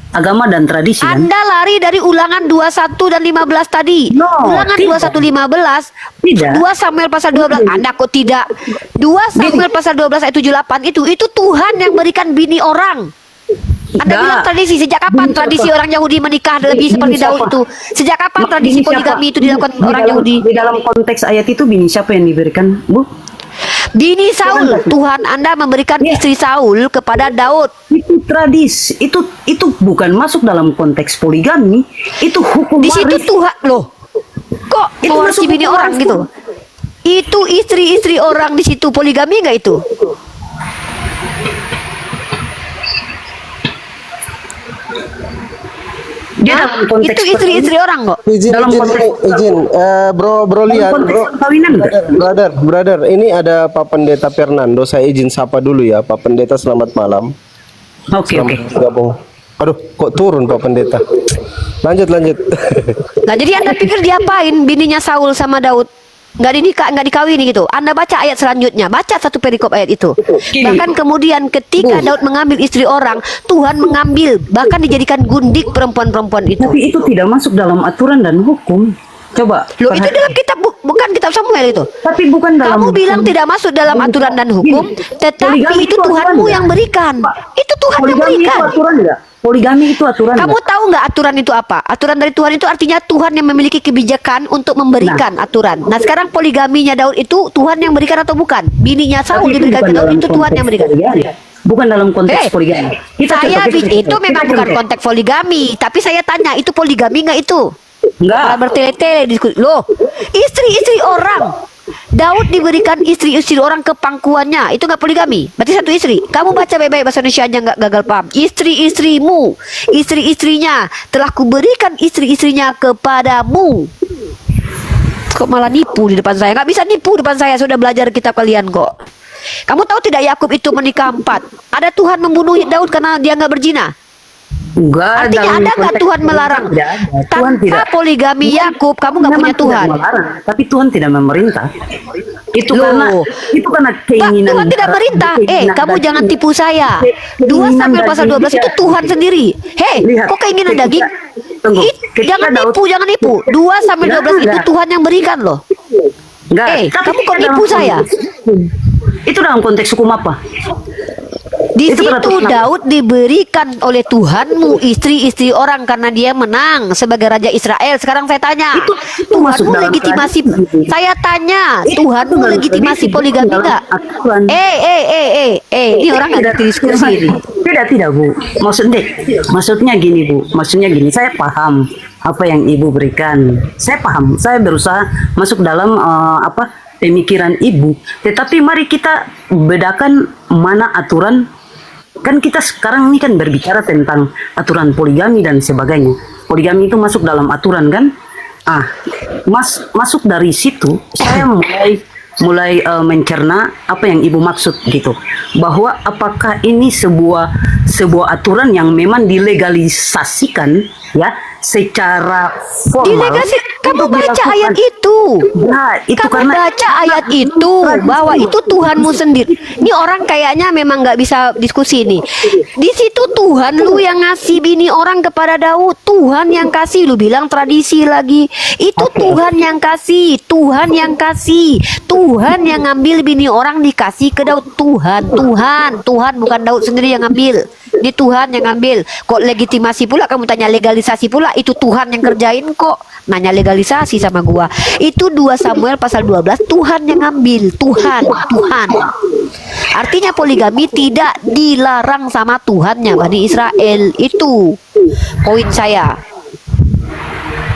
agama dan tradisi kan? Anda lari dari ulangan 21 dan 15 tadi. No, Ulangan tidak. 21 15. Tidak. 2 Samuel pasal 12. Anda kok tidak? 2 Samuel pasal 12 ayat 78 itu Tuhan yang berikan bini orang. Anda Tidak. bilang tradisi. Sejak kapan Bini tradisi siapa? orang Yahudi menikah lebih Bini seperti Daud siapa? itu? Sejak kapan Bini tradisi siapa? poligami itu dilakukan Di orang dalam- Yahudi? Di dalam konteks ayat itu bini siapa yang diberikan, Bu? Bini Saul. Tuhan Anda memberikan Ya. istri Saul kepada Daud. Itu tradisi, itu bukan masuk dalam konteks poligami, itu hukum Di situ waris. Tuhan loh. Kok Itu mau masuk si bini hukum orang waris. gitu? Itu istri-istri orang di situ poligami nggak itu? Dia Hah? dalam konteks Itu istri-istri orang kok. Izin, Dalam izin, konteks- izin. Bro Lian, konteks perkawinan. brother, ini ada Pak Pendeta Fernando. Saya izin sapa dulu ya, Pak Pendeta. Selamat malam. Oke, oke. Selamat gabung. Aduh, kok turun Pak Pendeta? Lanjut. Nah, jadi Anda pikir diapain bininya Saul sama Daud? Nggak dikawini gitu. Anda baca ayat selanjutnya, baca satu perikop ayat itu. Gini. Bahkan kemudian ketika Daud mengambil istri orang, Tuhan mengambil, bahkan dijadikan gundik perempuan-perempuan itu. Tapi itu tidak masuk dalam aturan dan hukum. Coba. Loh, itu perhatikan. dalam kitab bukan kitab Samuel itu. Tapi bukan dalam. Kamu bilang tidak masuk dalam aturan dan hukum, tetapi Poligami itu itu Tuhanmu aturan yang nggak? berikan. Itu Tuhan yang Poligami itu berikan. aturan enggak? Poligami itu aturan Kamu nggak? tahu nggak aturan itu apa? Aturan dari Tuhan itu artinya Tuhan yang memiliki kebijakan untuk memberikan aturan. Nah, sekarang poligaminya Daud itu Tuhan yang berikan atau bukan? Bininya Saul Tapi itu diberikan bukan ke Daud dalam itu Tuhan konteks yang berikan. poligami. Bukan dalam konteks Hei, poligami. Saya itu memang bukan konteks. konteks poligami, tapi saya tanya itu poligami nggak itu? Enggak. Malah bertele-tele diskusi. Loh, istri-istri orang. Daud diberikan istri-istri orang ke pangkuannya. Itu nggak poligami. Berarti satu istri. Kamu baca baik-baik bahasa Indonesia aja nggak gagal paham. Istri-istrimu, istri-istrinya telah kuberikan istri-istrinya kepadamu. Kok malah nipu di depan saya? Nggak bisa nipu depan saya. Sudah belajar kitab kalian kok. Kamu tahu tidak Yakub itu menikah 4? Ada Tuhan membunuh Daud karena dia nggak berzina. Enggak. Artinya dalam ada nggak konteks Tuhan melarang? Tidak ada. Tuhan Tanpa tidak. poligami Yakub, kamu nggak Memang punya tidak Tuhan. melarang, tapi Tuhan tidak memerintah. Itu Loh. karena Pak, keinginan. Tuhan tidak perintah. Kamu jangan tipu saya. 2 Keinginan Samuel pasal daging 12 itu dia. Tuhan sendiri. Hei, Lihat, kok keinginan ketika- daging? tunggu, Ih, ketika jangan Daud- nipu, jangan nipu. 2 Samuel 12 itu Enggak. Tuhan yang berikan loh. Enggak. Kamu kok dalam nipu saya? konteks- Itu dalam konteks hukum apa? Di Itu situ peraturan. Daud diberikan oleh Tuhanmu istri-istri orang karena dia menang sebagai raja Israel. Sekarang saya tanya, Itu masuk Tuhanmu dalam legitimasi? tradisi. Saya tanya, Itu Tuhanmu dalam legitimasi tradisi, poligami dalam enggak? aturan. Ini orang nggak ngerti diskusi ini. Tidak Bu. Maksudnya gini Bu. Maksudnya gini. Saya paham apa yang Ibu berikan. Saya paham. Saya berusaha masuk dalam pemikiran Ibu. Tetapi mari kita bedakan mana aturan. Kan kita sekarang ini kan berbicara tentang aturan poligami dan sebagainya. Poligami itu masuk dalam aturan kan? Masuk dari situ saya mulai mencerna apa yang Ibu maksud gitu, bahwa apakah ini sebuah aturan yang memang dilegalisasikan ya secara formal. Kamu untuk baca dilakukan. ayat itu. Nah, itu Kamu karena baca ayat itu bahwa itu Tuhanmu sendiri. Ini orang kayaknya memang nggak bisa diskusi nih. Di situ Tuhan lu yang ngasih bini orang kepada Daud. Tuhan yang kasih. Lu bilang tradisi lagi. Itu Tuhan yang kasih. Tuhan yang kasih. Tuhan yang ngambil bini orang dikasih ke Daud. Tuhan bukan Daud sendiri yang ngambil. Ini Tuhan yang ngambil. Kok legitimasi pula kamu tanya legalisasi pula? Itu Tuhan yang kerjain kok. Nanya legalisasi sama gua. Itu 2 Samuel pasal 12 Tuhan yang ngambil. Tuhan. Artinya poligami tidak dilarang sama Tuhannya Bani Israel. Itu poin saya.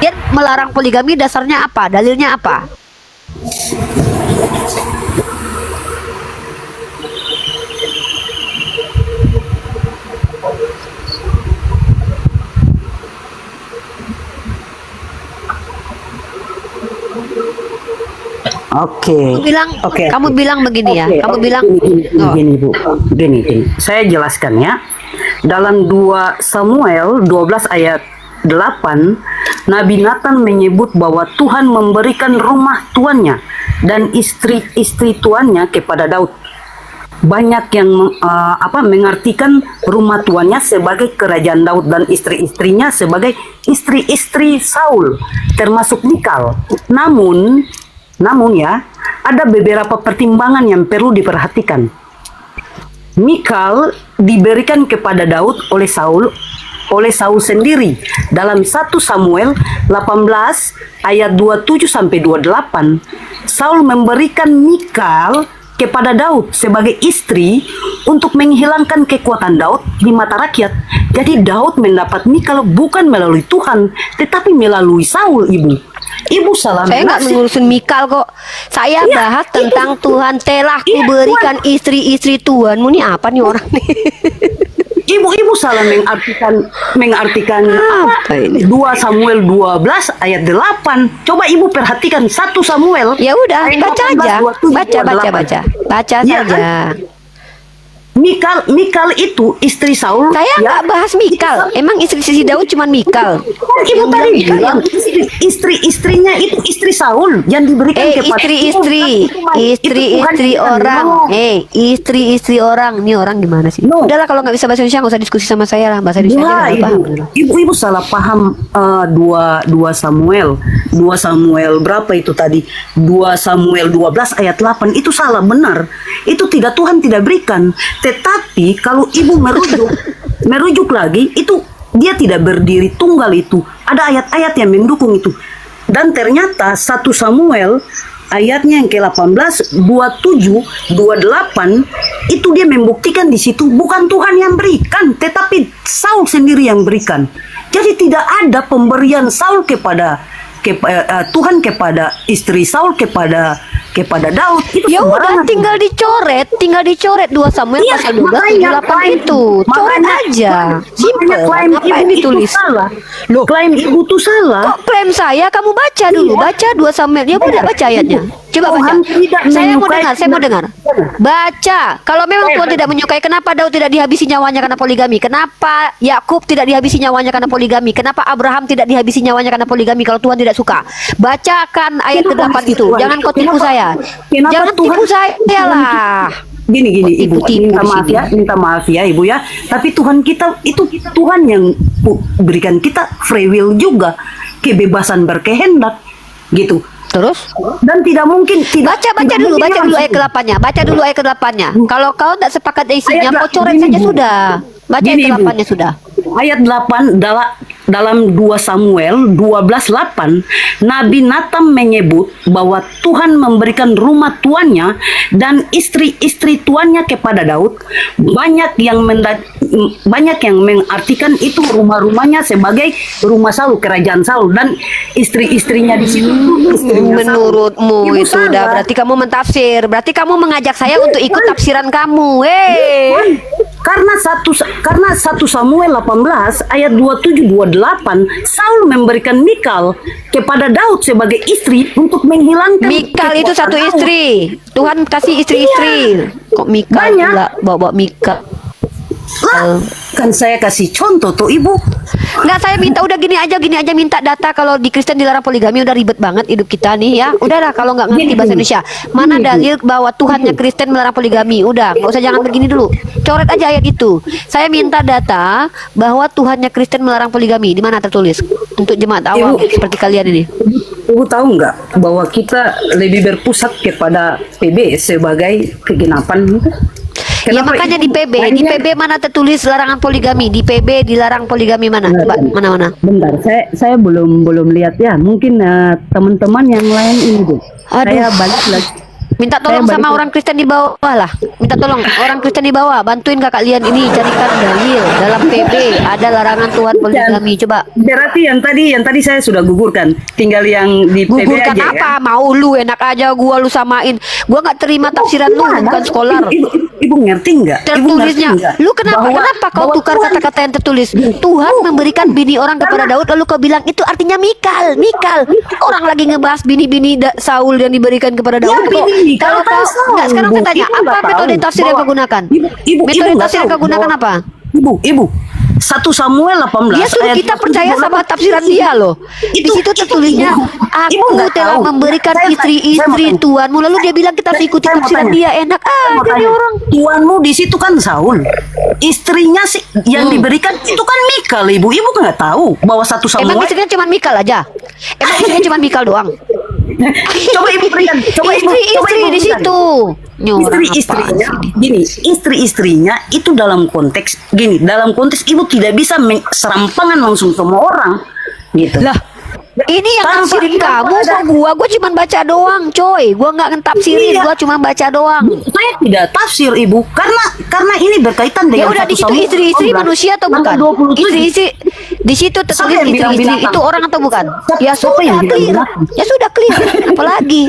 Dia melarang poligami dasarnya apa? Dalilnya apa? Oke. Kamu bilang begini ya. Oke, Kamu oke, bilang gini Bu. Gini. Saya jelaskan ya. Dalam 2 Samuel 12 ayat 8, Nabi Nathan menyebut bahwa Tuhan memberikan rumah tuannya dan istri-istri tuannya kepada Daud. Banyak yang mengartikan rumah tuannya sebagai kerajaan Daud dan istri-istrinya sebagai istri-istri Saul, termasuk Mikal. Namun ya, ada beberapa pertimbangan yang perlu diperhatikan. Mikal diberikan kepada Daud oleh Saul sendiri. Dalam 1 Samuel 18 ayat 27 sampai 28, Saul memberikan Mikal kepada Daud sebagai istri untuk menghilangkan kekuatan Daud di mata rakyat. Jadi Daud mendapat Mikal bukan melalui Tuhan, tetapi melalui Saul, Ibu salah. saya nggak mengurusin Mikal kok. Saya bahas tentang Tuhan telah kuberikan istri-istri Tuhanmu. Nih apa nih orang nih? Ibu salah mengartikan Apa ini? 2 Samuel 12 ayat 8. Coba ibu perhatikan 1 Samuel. Ya udah, ayat baca 18, aja. 27, Baca. 28. Baca Iya, saja. Mikal itu istri Saul. Saya nggak bahas Mikal. Emang istri si Daud cuma Mikal? Ibu tadi bilang istri-istrinya itu istri Saul yang diberikan kepada Istri-istri orang. Istri-istri orang. Ini orang gimana sih? No. Udahlah, kalau nggak bisa bahasa Indonesia nggak usah diskusi sama saya lah. Bahasa Indonesia aja nggak paham. Ibu salah paham 2 Samuel berapa itu tadi? 2 Samuel 12 ayat 8 itu salah benar. Itu Tuhan tidak berikan. Tetapi kalau ibu merujuk lagi, itu dia tidak berdiri tunggal itu. Ada ayat-ayat yang mendukung itu. Dan ternyata 1 Samuel ayatnya yang ke-18, 27, 28 itu dia membuktikan di situ bukan Tuhan yang berikan, tetapi Saul sendiri yang berikan. Jadi tidak ada pemberian Saul kepada Tuhan kepada istri Saul kepada Daud. Itu Ya udah, sembarangan. tinggal dicoret 2 Samuel Iya, pasal 12 makanya 8 itu. Coret aja. Simple. Klaim Ngapain ibu ditulis? itu salah. Klaim ibu itu salah. Kok klaim saya? Kamu baca dulu. Baca 2 Samuel. Ya udah, baca ayatnya. Coba baca. Tuhan tidak Saya mau menyukai- dengar. Baca. Kalau memang Tuhan tidak menyukai, kenapa Daud tidak dihabisi nyawanya karena poligami? Kenapa Yakub tidak dihabisi nyawanya karena poligami? Kenapa Abraham tidak dihabisi nyawanya karena poligami kalau Tuhan tidak suka? Bacakan ayat ke-8 itu. Jangan kau tipu saya. Jangan tipu saya lah. Gini ibu, Tipu-tipu di sini. minta maaf ya ibu ya. Tapi Tuhan kita itu Tuhan yang berikan kita free will juga, kebebasan berkehendak gitu. Terus? Dan tidak mungkin Baca dulu ayat ke-8-nya. Baca dulu ayat ke-8-nya. Kalau kau tidak sepakat isinya, Ayat kau coret gini, saja Bu. sudah. Baca ayat Gini, Bu. ke-8-nya sudah. Ayat 8 dalam 2 Samuel 12:8 Nabi Natan menyebut bahwa Tuhan memberikan rumah tuannya dan istri-istri tuannya kepada Daud. Banyak yang mengartikan itu rumah-rumahnya sebagai rumah Saul, kerajaan Saul, dan istri-istrinya di situ istrinya Saul. Menurutmu Ibu itu udah salah. berarti kamu mentafsir. Berarti kamu mengajak saya untuk ikut tafsiran kamu. Karena 1 Samuel 18 ayat 27-28 Saul memberikan Mikal kepada Daud sebagai istri untuk menghilangkan Mikal itu kekuatan satu Daud. istri. Tuhan kasih istri-istri. Kok Mikal Banyak. pula bawa Mikal? Lah, kan saya kasih contoh tuh ibu. Nggak, saya minta udah gini aja minta data kalau di Kristen dilarang poligami. Udah ribet banget hidup kita nih ya. Udahlah, kalau nggak ngerti bahasa Indonesia, mana dalil bahwa Tuhannya Kristen melarang poligami? Udah, nggak usah, jangan begini dulu. Coret aja ayat itu. Saya minta data bahwa Tuhannya Kristen melarang poligami. Di mana tertulis? Untuk jemaat awam seperti kalian ini. Ibu tahu nggak bahwa kita lebih berpusat kepada PB sebagai kegenapan? Ya makanya di PB mana tertulis larangan poligami? Di PB dilarang poligami mana? Coba mana? Bentar, saya belum lihat ya. Mungkin teman-teman yang lain ini Bu. Aduh. Saya balik lagi. Minta tolong Saya sama balik- orang Kristen di bawah lah. Minta tolong orang Kristen di bawah, bantuin kakak kalian ini carikan dalil dalam PB ada larangan Tuhan poligami. Coba. Berarti yang tadi saya sudah gugurkan. Tinggal yang di PB Gugurkan aja apa? ya. Mau lu enak aja gua lu samain. Gua nggak terima tafsiran lu, Gimana? bukan scholar. Ibu ngerti nggak? Tertulisnya, lu kenapa kau bahwa tukar Tuhan- kata-kata yang tertulis? Tuhan memberikan bini orang kepada Daud, lalu kau bilang itu artinya Mikal. Orang lagi ngebahas bini-bini Saul yang diberikan kepada Daud. Ya, Kok- bini Mikal kalau kan kau Saul, nggak, sekarang Bu. saya tanya, Ibu apa nggak metode tahu tafsir yang kau bahwa- gunakan? Ibu Metode nggak tafsir yang tahu kau gunakan bahwa- apa? Ibu 1 Samuel 18 Dia suruh ayat kita 27, percaya sama tafsiran dia loh. Di situ tertulisnya, Ibu aku nggak telah tahu. memberikan Saya istri-istri mau tanya. Tuhanmu. Lalu dia bilang kita harus ikuti Saya mau tafsiran tanya. dia. Enak Mau aja nih tanya, orang. Tuanmu di situ kan Saul. Istrinya sih yang diberikan itu kan Mikal, Ibu. Ibu nggak tahu bahwa 1 Samuel. Emang istrinya cuma Mikal aja? Emang istrinya cuma Mikal doang? Coba Ibu berikan. Istri-istri di situ. Nyorang Istri-istrinya apaan sih? gini, istri-istrinya itu dalam konteks gini, dalam konteks ibu tidak bisa serampangan langsung semua orang gitu. Lah, ini yang Tanpa- tafsirin kamu tanpa kok gua cuma baca doang, coy. Gua nggak ngentafsirin, Iya. gua cuma baca doang. Saya tidak tafsir ibu karena ini berkaitan Ya dengan udah, di 1 situ Samuel istri-istri 18, manusia atau bukan? tanggal 27. Istri-istri di situ tertulis Siapa yang bilang istri-istri binatang? itu orang atau bukan? Siapa Ya yang sudah bilang clear. binatang? Ya sudah clear. Apalagi?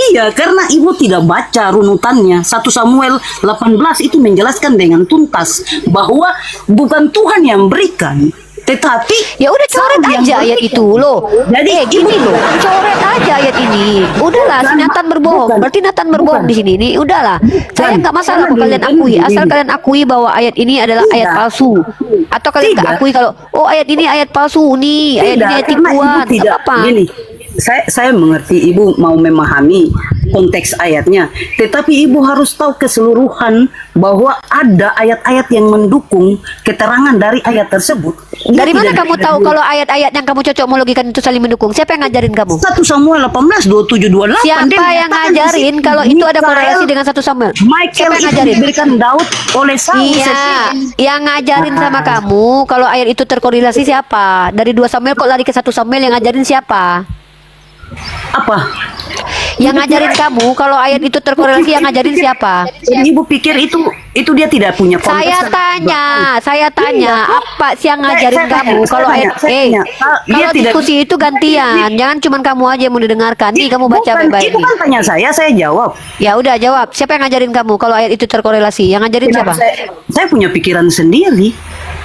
Iya, karena ibu tidak baca runutannya. 1 Samuel 18 itu menjelaskan dengan tuntas bahwa bukan Tuhan yang berikan, tetapi Ya udah coret Saul yang aja ayat berikan. itu loh. Jadi Gini loh, coret aja ayat ini. Udahlah, si Bukan, Nathan berbohong. bukan, Berarti Nathan berbohong bukan. di sini. Ini udahlah. Saya nggak masalah kalau kalian Bukan, akui, asal begini. kalian akui bahwa ayat ini adalah ayat Tidak. palsu. Atau kalian nggak Tidak. akui kalau ayat ini ayat palsu nih, ayat ini ayat karena ibu tipuan. tidak Apa? gini. Saya mengerti ibu mau memahami konteks ayatnya, tetapi ibu harus tahu keseluruhan bahwa ada ayat-ayat yang mendukung keterangan dari ayat tersebut. Dari mana Tidak kamu tahu dulu. kalau ayat-ayat yang kamu cocokmologikan itu saling mendukung? Siapa yang ngajarin kamu? 1 Samuel 18 27 28 dia Siapa yang menyatakan ngajarin di situ, kalau itu ada Mikael- korelasi dengan 1 Samuel? Michael Siapa yang itu ngajarin? diberikan Daud oleh Saul. Iya, yang ngajarin sama kamu kalau ayat itu terkorelasi siapa? Dari 2 Samuel kok lari ke 1 Samuel, yang ngajarin siapa? Apa? Yang ngajarin kamu kalau ayat itu terkorelasi, yang ngajarin siapa? Jadi ibu pikir itu dia tidak punya konteks. Saya tanya, apa sih yang ngajarin Saya kamu tanya, kalau saya ayat tanya, dia kalau tidak- diskusi itu gantian, jangan cuma kamu aja yang mau didengarkan. Nih kamu baca Bukan, baik-baik. Ibu nih. kan tanya saya jawab. Ya udah jawab. Siapa yang ngajarin kamu kalau ayat itu terkorelasi? Yang ngajarin siapa? Saya punya pikiran sendiri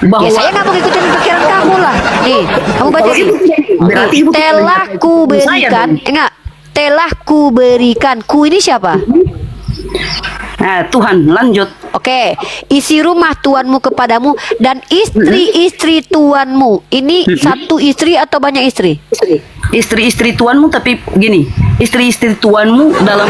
bahwa Ya saya nggak mau ikutin pikiran kamu lah. Nih, kamu baca Kalau sini. ibu tidak- berarti ibu tidak Telah menyampaikan ku saya berikan, dong. enggak. Telah ku berikan. Ku ini siapa? Nah, Tuhan lanjut. Oke, isi rumah tuanmu kepadamu dan istri-istri tuanmu. Ini satu istri atau banyak istri? Istri-istri tuanmu, tapi gini, istri-istri tuanmu dalam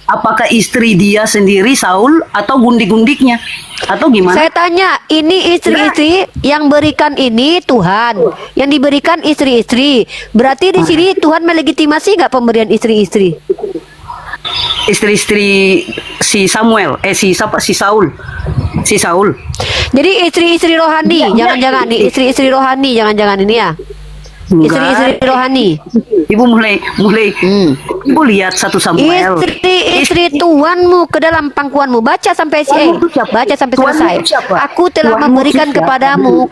apakah istri dia sendiri Saul atau gundik-gundiknya atau gimana? Saya tanya, ini istri-istri yang berikan ini Tuhan, yang diberikan istri-istri. Berarti di sini Tuhan melegitimasi nggak pemberian istri-istri? Istri-istri si Samuel, si Saul. Jadi istri-istri rohani, jangan-jangan nih istri-istri rohani, jangan-jangan ini ya. Istri-istri rohani. Ibu mulai ibu lihat 1 Samuel. Istri-istri tuanmu ke dalam pangkuanmu. Baca sampai Tuanmu itu siapa? baca sampai Tuanmu selesai. itu siapa? Aku telah Tuanmu memberikan itu siapa? kepadamu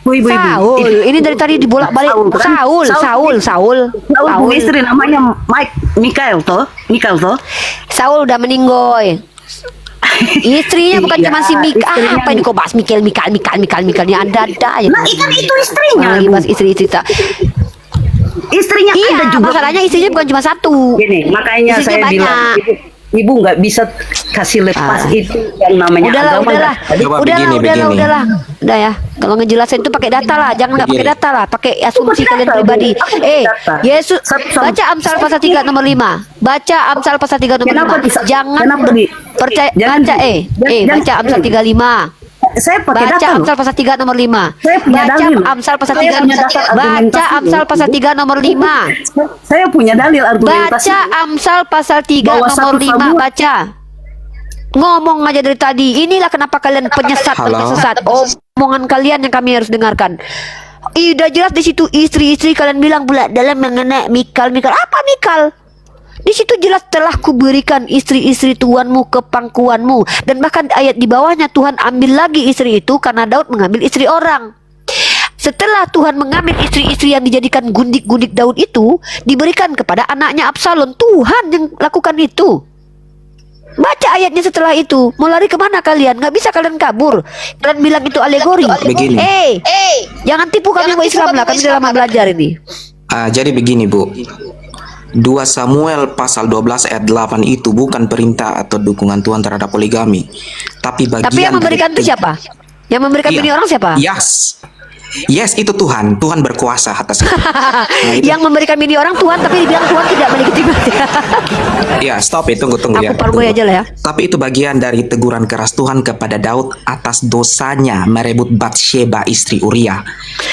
Ibu. Saul. Ini dari tadi dibolak-balik. Saul, kan? Saul. Saul punya istri namanya Mikael toh. Saul udah meninggoy. Istrinya bukan Iya, cuma si Mika. istrinya Apa ini kok bahas Mikael ini ada aja. Nah, ikan itu istrinya, Lagi Bu. bahas istri-istri tak. Istrinya ada Iya, juga. masalahnya istrinya bukan cuma satu. Gini, makanya Istrinya saya bilang banyak. ibu nggak bisa kasih lepas itu yang namanya Udahlah. Coba begini. Udah ya. Kalau ngejelasin itu pakai data lah, jangan nggak pakai Begini. data lah, pakai asumsi Pakai kalian data, pribadi. Bu. Aku pakai data. Yesus, Satu- baca Amsal pasal 3 nomor 5. Baca Amsal pasal 3 nomor Kenapa 5. bisa- Jangan kenapa percaya jangan baca jangan- baca Amsal 35. Saya pakai Baca data loh. Amsal pasal 3 nomor 5. Saya punya Baca dalil. Amsal pasal Saya 3 punya dasar baca argumentasi Amsal loh. pasal 3 nomor 5. Saya punya dalil argumentasi. Baca Amsal pasal 3 Bahwa nomor 1 5. Samuel- Baca. Ngomong aja dari tadi. Inilah kenapa kalian penyesat dan Halo? tersesat. Omongan kalian yang kami harus dengarkan. Udah jelas di situ istri-istri kalian bilang pula dalam mengenai Mikal. Apa Mikal? Di situ jelas telah kuberikan istri-istri tuanmu ke pangkuanmu, dan bahkan ayat di bawahnya Tuhan ambil lagi istri itu karena Daud mengambil istri orang. Setelah Tuhan mengambil istri-istri yang dijadikan gundik-gundik Daud itu, diberikan kepada anaknya Absalom. Tuhan yang lakukan itu. Baca ayatnya setelah itu. Mau lari kemana kalian? Nggak bisa kalian kabur. Kalian bilang itu alegori. Begini. Jangan tipu kami mau Islam lah. Kami udah lama belajar ini. Jadi begini, Bu. 2 Samuel pasal 12 ayat 8 itu bukan perintah atau dukungan Tuhan terhadap poligami, tapi bagian Tapi yang memberikan itu siapa? Yang memberikan Iya. bini orang siapa? Yes, itu Tuhan. Tuhan berkuasa atas itu. Nah, itu. Yang memberikan bini orang Tuhan, tapi dibilang Tuhan tidak melegitimasi. Ya, stop ya, tunggu ya. Aku parboy Tunggu. aja lah ya. Tapi itu bagian dari teguran keras Tuhan kepada Daud atas dosanya merebut Batsheba istri Uria.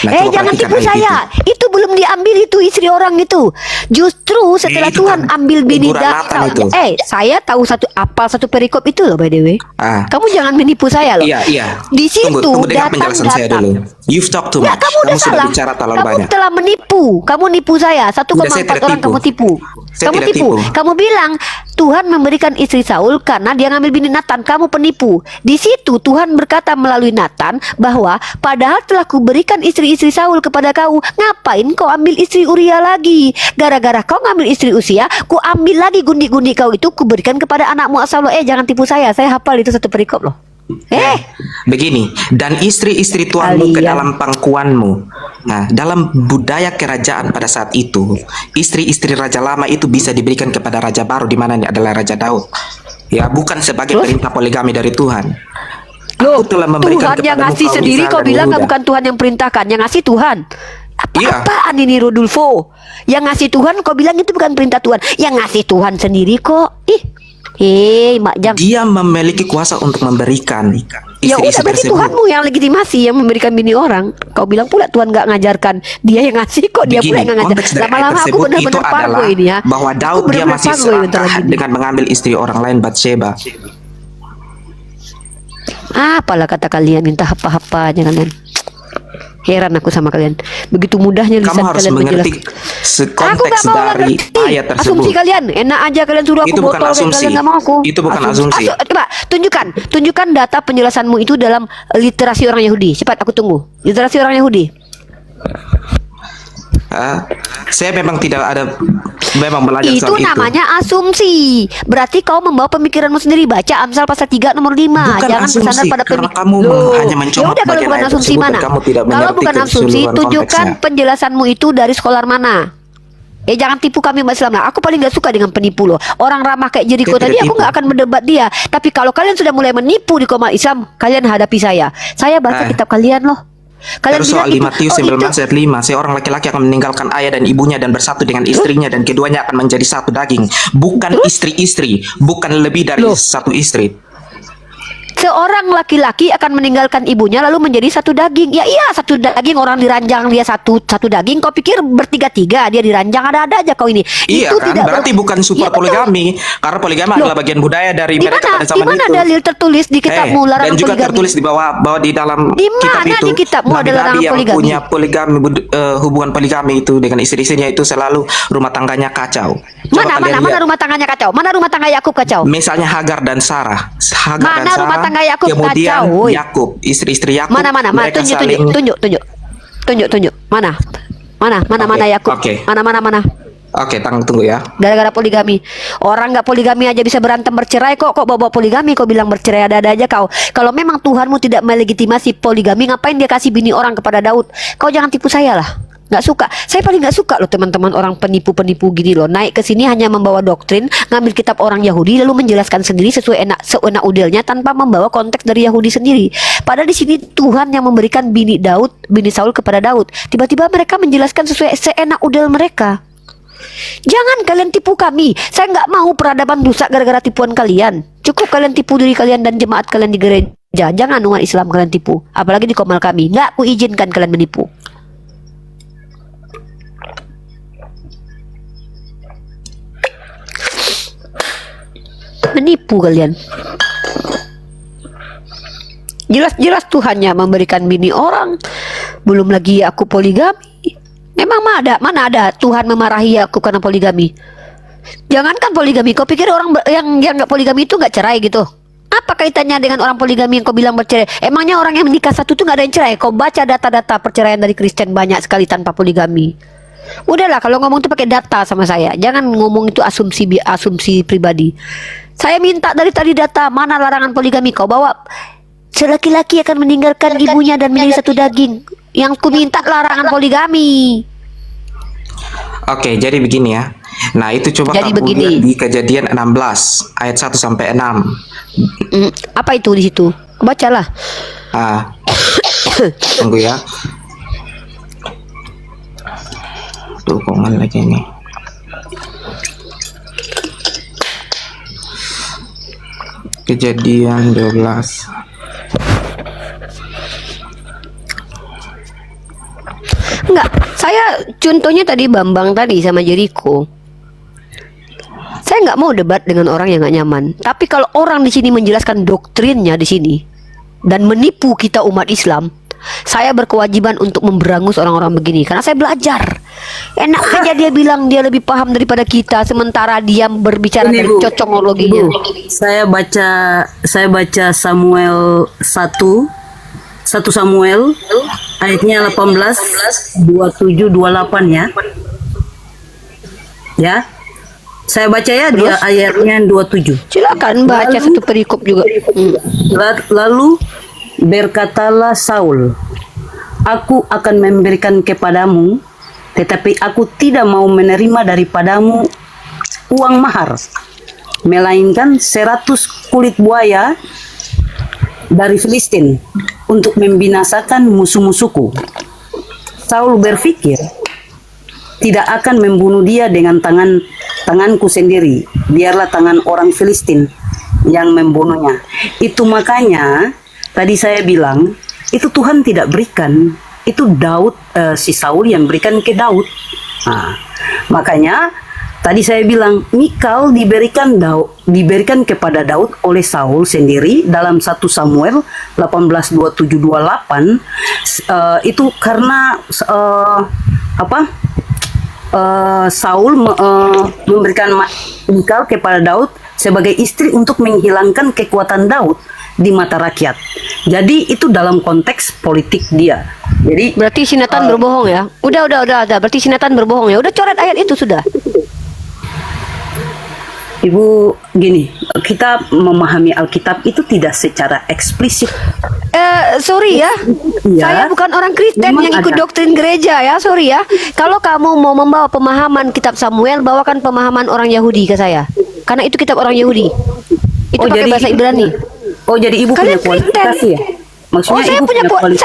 Nah, coba Jangan perhatikan tipu ayat saya. Itu belum diambil itu istri orang itu. Justru setelah Itu Tuhan kan ambil bini teguran Nathan itu. saya tahu satu perikop itu loh by the way. Ah. Kamu jangan menipu saya loh. Iya. Di situ Tunggu dengar datang. penjelasan saya dulu. You've talked too Ya, much. kamu udah sudah salah. bicara terlalu Kamu banyak. telah menipu. Kamu nipu saya. 1,4 Saya tidak orang tipu. kamu tipu. Saya Kamu tidak tipu. tipu. Kamu bilang Tuhan memberikan istri Saul karena dia ngambil bini Nathan. Kamu penipu. Di situ Tuhan berkata melalui Nathan bahwa padahal telah kuberikan istri-istri Saul kepada kau, ngapain kau ambil istri Uria lagi? Gara-gara kau ngambil istri Usia, ku ambil lagi gundi-gundi kau itu, kuberikan kepada anakmu Absalom. Jangan tipu saya hafal itu satu perikop loh. Begini, dan istri-istri tuanmu ke Kalian. dalam pangkuanmu. Nah, dalam budaya kerajaan pada saat itu, istri-istri raja lama itu bisa diberikan kepada raja baru, di mana ini adalah Raja Daud. Ya, bukan sebagai perintah poligami dari Tuhan. Loh, Aku telah memberikan Tuhan yang kepadamu ngasih kaum sendiri, Israel kau dan bilang nggak, Yehuda. bukan Tuhan yang perintahkan, yang ngasih Tuhan. Iya. Apaan ini Rodolfo? Yang ngasih Tuhan, kau bilang itu bukan perintah Tuhan. Yang ngasih Tuhan sendiri kok. Mak Jang. Dia memiliki kuasa untuk memberikan Ya udah, istri-istri berarti tersebut. Tuhanmu yang legitimasi yang memberikan bini orang. Kau bilang pula Tuhan nggak ngajarkan, dia yang ngasih kok, dia pula Begini, yang ngajar. konteks dari ayat Lama-lama aku tersebut itu benar-benar adalah pargo ini ya. bahwa Daud Aku dia benar-benar masih pargo bentar serakah lagi. dengan mengambil istri orang lain, Batsheba. Apalah kata kalian, minta apa-apanya kalian. Heran aku sama kalian. Begitu mudahnya lisan Kamu harus kalian mengerti menjelaskan. Aku konteks nggak mau dari ngerti ayat tersebut. asumsi kalian. Enak aja kalian suruh aku Itu bukan botol, asumsi. kalian nggak mau aku. Itu bukan asumsi. Coba tunjukkan data penjelasanmu itu dalam literasi orang Yahudi. Cepat, aku tunggu. Literasi orang Yahudi. Saya memang tidak ada belajar Itu soal itu. namanya asumsi. Berarti kau membawa pemikiranmu sendiri. Baca Amsal pasal 3 nomor 5. Bukan Jangan asumsi, bersandar pada karena pemikiran. kamu hanya mencoba Ya udah, kalau bagian bukan ayat asumsi tersebut dan mana? kamu tidak Kalau mengerti bukan asumsi, keseluruhan tunjukkan konteksnya. penjelasanmu itu dari sekolah mana. Jangan tipu kami umat Islam lah. Aku paling gak suka dengan penipu loh. Orang ramah kayak Jericho Saya tadi, tidak aku tipu. gak akan mendebat dia. Tapi kalau kalian sudah mulai menipu di umat Islam, kalian hadapi saya. Saya baca kitab kalian loh. Kalian Terus soal di bilang Matius 19 ayat 5, seorang laki-laki akan meninggalkan ayah dan ibunya dan bersatu dengan istrinya dan keduanya akan menjadi satu daging. Bukan istri-istri, bukan lebih dari satu istri. Seorang laki-laki akan meninggalkan ibunya lalu menjadi satu daging. Ya iya, satu daging, orang diranjang dia satu daging. Kau pikir bertiga-tiga dia diranjang, ada aja kau ini. Iya Itu kan, tidak berarti bukan super Iya, betul. poligami. Karena poligami adalah bagian budaya dari Di mereka mana? pada Di zaman mana itu. dalil tertulis di kitabmu Dan larangan juga poligami? tertulis di bawah di dalam Di kitab mana itu. di kitabmu ada Nabi-nabi larangan yang poligami? punya hubungan poligami itu dengan istri-istrinya itu selalu rumah tangganya kacau. Coba Mana kalian mana lihat. rumah tangganya kacau? Mana rumah tangga Yakub kacau? Misalnya Hagar dan Sarah. Mana rumah tangga Yakub kemudian kacau, woi? Yakub, istri-istri Yakub. Mana mereka tunjuk saling- tunjuk. Mana Oke, Yakub? oke. Mana? Oke, tunggu ya. Gara-gara poligami. Orang nggak poligami aja bisa berantem bercerai kok bawa poligami, kau bilang bercerai ada aja kau. Kalau memang Tuhanmu tidak melegitimasi poligami, ngapain dia kasih bini orang kepada Daud? Kau jangan tipu saya lah. Nggak suka. Saya paling nggak suka loh teman-teman orang penipu-penipu gini loh. Naik ke sini hanya membawa doktrin, ngambil kitab orang Yahudi lalu menjelaskan sendiri sesuai seenak udelnya tanpa membawa konteks dari Yahudi sendiri. Padahal di sini Tuhan yang memberikan bini Saul kepada Daud. Tiba-tiba mereka menjelaskan sesuai seenak udel mereka. Jangan kalian tipu kami. Saya nggak mau peradaban rusak gara-gara tipuan kalian. Cukup kalian tipu diri kalian dan jemaat kalian di gereja. Jangan umat Islam kalian tipu. Apalagi di komal kami. Nggak aku izinkan kalian menipu. Menipu kalian. Jelas-jelas Tuhannya memberikan bini orang. Belum lagi aku poligami. Memang mana ada Tuhan memarahi aku karena poligami. Jangankan poligami, kau pikir orang yang nggak poligami itu nggak cerai gitu? Apa kaitannya dengan orang poligami yang kau bilang bercerai? Emangnya orang yang menikah satu tuh nggak ada yang cerai? Kau baca data-data perceraian dari Kristen banyak sekali tanpa poligami. Udahlah, kalau ngomong itu pakai data sama saya. Jangan ngomong itu asumsi pribadi. Saya minta dari tadi data, mana larangan poligami kau bawa. Laki-laki akan meninggalkan ibunya dan menjadi satu daging. Yang ku minta larangan poligami. Oke, jadi begini ya. Nah, itu coba Jadi kamu begini. lihat di Kejadian 16 ayat 1 sampai 6. Apa itu di situ? Bacalah. Tunggu ya. Dukungan lagi nih. Kejadian 12. Enggak, saya contohnya tadi Bambang tadi sama Jericho. Saya nggak mau debat dengan orang yang nggak nyaman. Tapi kalau orang di sini menjelaskan doktrinnya di sini dan menipu kita umat Islam, Saya berkewajiban untuk memberangus orang-orang begini karena saya belajar. Enak aja dia bilang dia lebih paham daripada kita, sementara dia berbicara Ini, dari Bu. cocokologinya. Saya baca Samuel 1 Samuel ayatnya 18 27 28 ya. Ya. Saya baca ya dia ayatnya 27. Silakan baca satu perikop juga. Lalu berkatalah Saul, aku akan memberikan kepadamu, tetapi aku tidak mau menerima daripadamu uang mahar, melainkan 100 kulit buaya dari Filistin untuk membinasakan musuh-musuhku. Saul berpikir, tidak akan membunuh dia dengan tanganku sendiri, biarlah tangan orang Filistin yang membunuhnya. Itu makanya tadi saya bilang itu Tuhan tidak berikan, itu Daud, si Saul yang berikan ke Daud. Nah, makanya tadi saya bilang Mikal diberikan kepada Daud oleh Saul sendiri dalam 1 Samuel 18:27-28. Itu karena Saul memberikan Mikal kepada Daud sebagai istri untuk menghilangkan kekuatan Daud di mata rakyat. Jadi itu dalam konteks politik dia. Jadi Berarti si Nathan berbohong ya? Udah. Berarti si Nathan berbohong ya? Udah coret ayat itu sudah. Ibu gini, kita memahami Alkitab itu tidak secara eksplisit. Sorry ya, Iya. saya bukan orang Kristen Memang yang ikut ada. doktrin gereja ya, sorry ya. Kalau kamu mau membawa pemahaman kitab Samuel, bawakan pemahaman orang Yahudi ke saya. Karena itu kitab orang Yahudi. Itu pakai bahasa Ibrani. Oh, jadi ibu Kalian punya kualifikasi Kristen. ya? Maksudnya Oh, saya ibu punya, kualifikasi.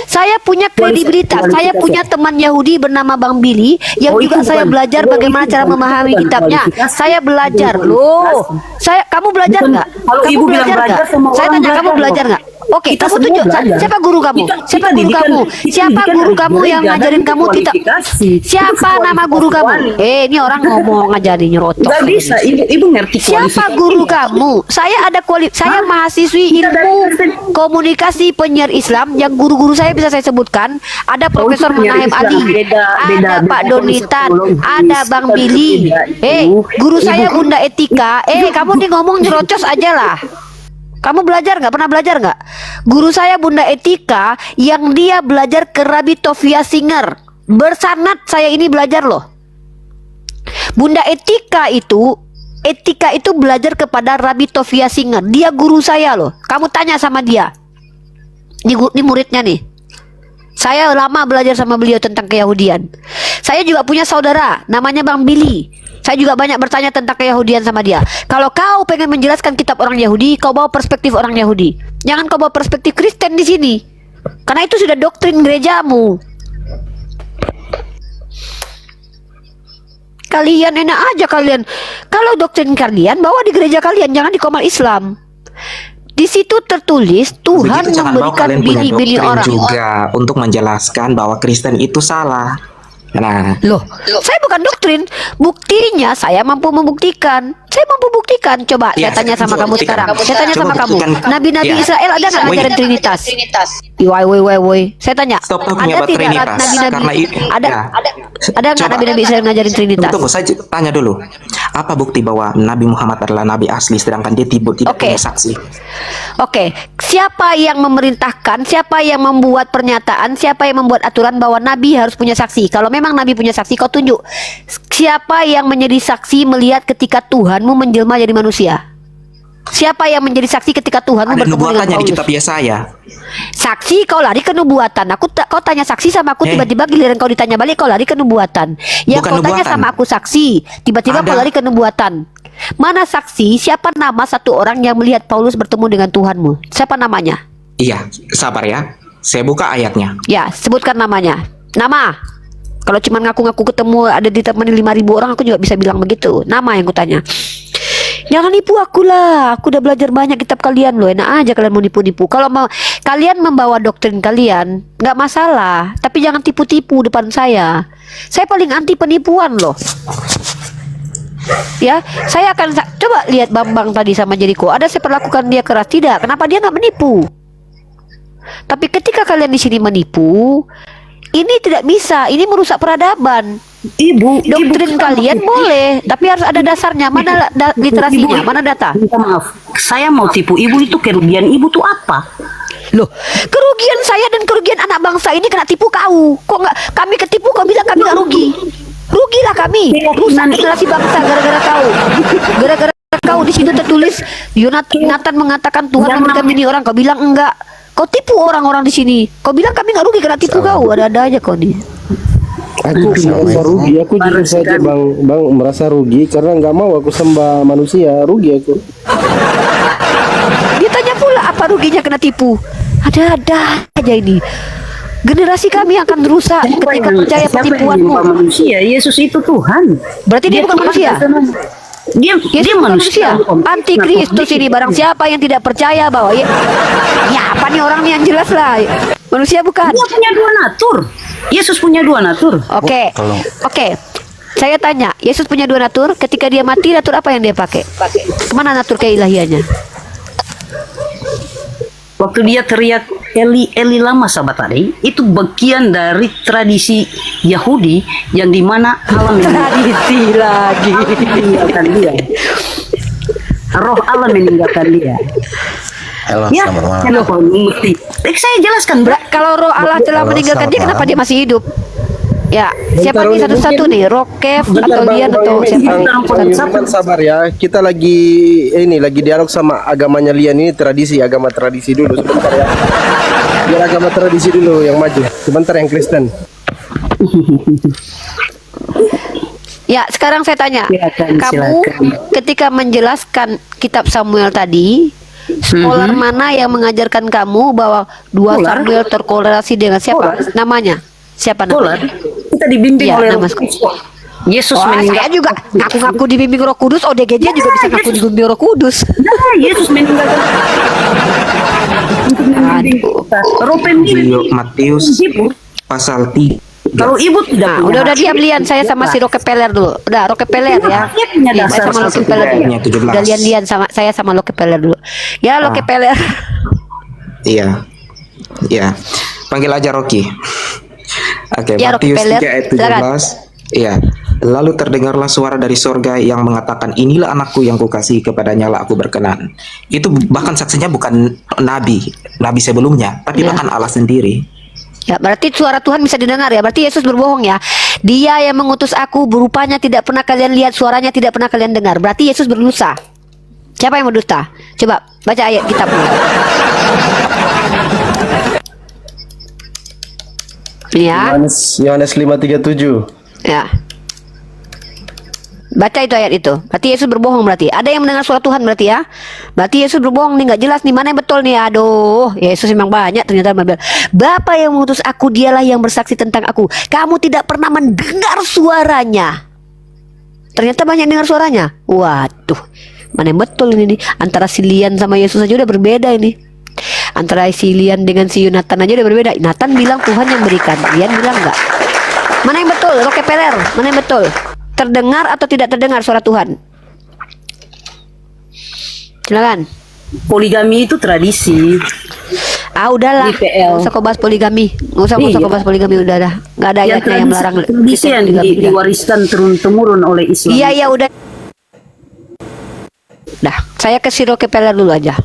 saya punya kredibilitas. Saya kualifikasi punya ya? teman Yahudi bernama Bang Billy yang Oh, juga itu saya bukan- belajar oh, bagaimana itu cara bukan- memahami bukan kitabnya. kualifikasi. Saya belajar Bukan loh. kualifikasi. Kamu belajar Bukan- nggak? kalau Kamu ibu bilang belajar, nggak? semua Saya orang tanya kamu belajar belajar loh. nggak? Oke, Kita kamu semua tunjuk belajar. siapa guru kamu? Kita Siapa guru didikan- kamu? kita Siapa didikan guru dari kamu yang gereja, ngajarin dan kamu kitab? kualifikasi. Siapa Itu nama guru kamu? kualifikasi. Ini orang ngomong aja nih nyerocos. Nggak bisa, ibu ngerti Siapa kualifikasi. guru kamu? Saya ada saya mahasiswi ilmu komunikasi penyiar Islam yang guru-guru saya bisa saya sebutkan. Ada Profesor penyiar Manahem Islam. Ali, Beda, ada Pak konsep Donitan, teologis. ada Bang Kita Billy. berbeda, Ibu. Guru Ibu saya kan- Bunda Etika. Kamu nih ngomong nyerocos aja lah. Kamu belajar nggak? Pernah belajar nggak? Guru saya Bunda Etika yang dia belajar ke Rabbi Tovia Singer. Bersanad saya ini belajar loh. Bunda Etika itu belajar kepada Rabbi Tovia Singer. Dia guru saya loh. Kamu tanya sama dia. Ini muridnya nih. Saya lama belajar sama beliau tentang keyahudian. Saya juga punya saudara namanya Bang Billy. Saya juga banyak bertanya tentang keyahudian sama dia. Kalau kau pengen menjelaskan kitab orang Yahudi, kau bawa perspektif orang Yahudi. Jangan kau bawa perspektif Kristen di sini. Karena itu sudah doktrin gerejamu. Kalian enak aja kalian. Kalau doktrin kalian bawa di gereja kalian, jangan di Komal Islam. Di situ tertulis Tuhan Begitu jangan bawa memberikan kalian punya bini-bini doktrin orang. juga untuk menjelaskan bahwa Kristen itu salah. Nah, Loh, saya bukan doktrin. Buktinya saya mampu membuktikan. Saya mampu buktikan. Coba Iya, saya tanya sama coba kamu buktikan. sekarang. Saya tanya Coba sama kamu. buktikan. Nabi-nabi Iya. Israel ada nggak Woi. ngajarin Trinitas? Woi. Saya tanya. Stop Ada menyebut tidak Trinitas, nabi-nabi? karena Ada ya. ada nggak Coba. nabi-nabi Israel ngajarin Trinitas? tunggu, saya tanya dulu. Apa bukti bahwa Nabi Muhammad adalah Nabi asli sedangkan dia tidak Oke. punya saksi? Oke, siapa yang memerintahkan, siapa yang membuat pernyataan, siapa yang membuat aturan bahwa Nabi harus punya saksi? Kalau memang Nabi punya saksi, kau tunjuk. Siapa yang menjadi saksi melihat ketika Tuhanmu menjelma jadi manusia? Siapa yang menjadi saksi ketika Tuhanmu Ada bertemu dengan nubuatannya di Paulus? kitab Yesaya. Saksi kau lari ke nubuatan. Kau tanya saksi sama aku, tiba-tiba giliran kau ditanya balik kau lari ke nubuatan. Yang Bukan kau tanya nubuatan. sama aku saksi, tiba-tiba kau Ada. lari ke nubuatan. Mana saksi? Siapa nama satu orang yang melihat Paulus bertemu dengan Tuhanmu? Siapa namanya? Iya, sabar ya. Saya buka ayatnya. Ya, sebutkan namanya. Nama. Kalau cuma ngaku-ngaku ketemu ada ditemani 5.000 orang, aku juga bisa bilang begitu. Nama yang kutanya. Jangan nipu aku lah. Aku udah belajar banyak kitab kalian loh. Enak aja kalian mau nipu-nipu. Kalau mau kalian membawa doktrin kalian, nggak masalah. Tapi jangan tipu-tipu depan saya. Saya paling anti penipuan loh. Ya, saya akan coba lihat Bambang tadi sama Jericho. Ada saya perlakukan dia keras tidak? Kenapa dia nggak menipu? Tapi ketika kalian di sini menipu, ini tidak bisa. Ini merusak peradaban. Ibu, Doktrin kalian boleh, tapi harus ada dasarnya. Mana literasinya? Mana data? Minta maaf, saya mau tipu ibu, itu kerugian ibu tuh apa? Loh, kerugian saya dan kerugian anak bangsa ini kena tipu kau. Kok nggak kami ketipu, kau bilang kami nggak rugi? Rugilah kami. Rusak generasi bangsa gara-gara kau. Gara-gara kau di situ tertulis Nathan mengatakan Tuhan memberikan ini orang, kau bilang enggak. Kau tipu orang-orang di sini. Kau bilang kami nggak rugi kena tipu kau. Ada-ada aja kau nih. Aku merasa rugi, aku jujur saja bang merasa rugi karena nggak mau aku sembah manusia, rugi aku. Dia tanya pula apa ruginya kena tipu. Ada-ada aja ini. Generasi kami akan rusak ketika percaya penipuanmu. Manusia, Yesus itu Tuhan. Berarti dia bukan manusia. Dia manusia. Antikristus ini, barang siapa yang tidak percaya bahwa ya apa nih orang nih yang jelas lah. Manusia bukan. Dia punya dua natur. Yesus punya dua natur. Oke. Saya tanya, Yesus punya dua natur. Ketika dia mati, natur apa yang dia pakai? Kemana natur keilahiannya? Waktu dia teriak Eli Eli lama sabatari, itu bagian dari tradisi Yahudi yang dimana Allah Tradisi lagi. meninggalkan dia. Roh Allah meninggalkan dia. Halo, Ya, selamat malam. kenapa mesti? Saya jelaskan, Kalau roh Allah telah Halo, meninggalkan dia, selamat kenapa malam. dia masih hidup? Ya, siapa nih satu-satu nih? Rokef atau Lian atau siapa? Bang, sabar ya. Kita lagi dialog sama agamanya Lian ini, agama tradisi dulu sebentar ya. Biar agama tradisi dulu yang maju. Sebentar yang Kristen. Ya, sekarang saya tanya, Silakan, kamu silakan. ketika menjelaskan kitab Samuel tadi, scholar mana yang mengajarkan kamu bahwa 2 Scholar? Samuel terkorelasi dengan siapa? Namanya? Siapa Polar, namanya? kita dibimbing Iya, oleh nama Roh Kudus. Yesus Wah, saya meninggal. juga ngaku-ngaku dibimbing Roh Kudus, ODGJ juga bisa ngaku dibimbing Roh Kudus. Nah, Yesus meninggalkan untuk membimbing kita. Roh pembimbing. Matius Ibu, pasal 3. kalau ibu tidak Nah, punya udah hati, diam Lian, saya sama si Roke Peler dulu. Udah Roke Peler ya. Dia punya Nih, dasar saya sama Roke pasal Peler dulu. 17. Udah Lian sama saya sama Roke Peler dulu. Ya Roke Peler. Iya. Iya. Panggil aja Rocky. Oke, Ya, Rocky Matius Peller, 3 ayat silakan. 17. Iya. Lalu terdengarlah suara dari sorga yang mengatakan, inilah anakku yang kukasihi, kepadanya lah aku berkenan. Itu bahkan saksinya bukan nabi sebelumnya, tapi Ya. bahkan Allah sendiri. Ya, berarti suara Tuhan bisa didengar ya. Berarti Yesus berbohong ya. Dia yang mengutus aku, berupanya tidak pernah kalian lihat, suaranya tidak pernah kalian dengar. Berarti Yesus berdusta. Siapa yang berdusta? Coba baca ayat kitabnya. Ya, Yohanes 5:37. ya. Baca itu ayat itu. Berarti Yesus berbohong berarti. Ada yang mendengar suara Tuhan berarti ya. Berarti Yesus berbohong nih, nggak jelas nih mana yang betul nih. Aduh, Yesus memang banyak ternyata. Bapa yang mengutus aku, dialah yang bersaksi tentang aku. Kamu tidak pernah mendengar suaranya. Ternyata banyak dengar suaranya. Waduh, mana yang betul ini nih? Antara si Lian sama Yesus aja udah berbeda ini. Antara si Lian dengan si Yonatan aja udah berbeda. Nathan bilang Tuhan yang berikan, Lian bilang enggak. Mana yang betul? Roke Peler, mana yang betul? Terdengar atau tidak terdengar suara Tuhan? Silakan. poligami itu tradisi. Ah udahlah, IPL. nggak usah kau bahas poligami, nggak usah Iya. kau bahas poligami, udah dah, nggak ada ayatnya yang melarang. tradisi yang diwariskan turun-temurun oleh Islam. Iya iya udah. Dah, saya ke si Roke Peler dulu aja.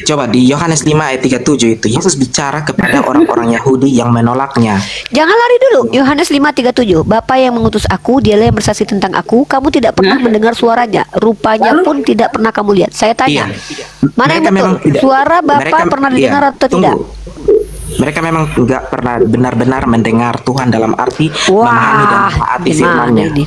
Coba di Yohanes 5 ayat 37 itu Yesus bicara kepada orang-orang Yahudi yang menolaknya. Jangan lari dulu. Yohanes 5:37. Bapa yang mengutus aku, dialah yang bersaksi tentang aku. Kamu tidak pernah mendengar suaranya. Rupanya pun tidak pernah kamu lihat. Saya tanya. Iya. Mana yang Mereka betul? memang tidak- Suara Bapa mereka- pernah iya, didengar atau tunggu. tidak? Mereka memang nggak pernah benar-benar mendengar Tuhan dalam arti memahami dan menaati gimana firman-Nya. ini?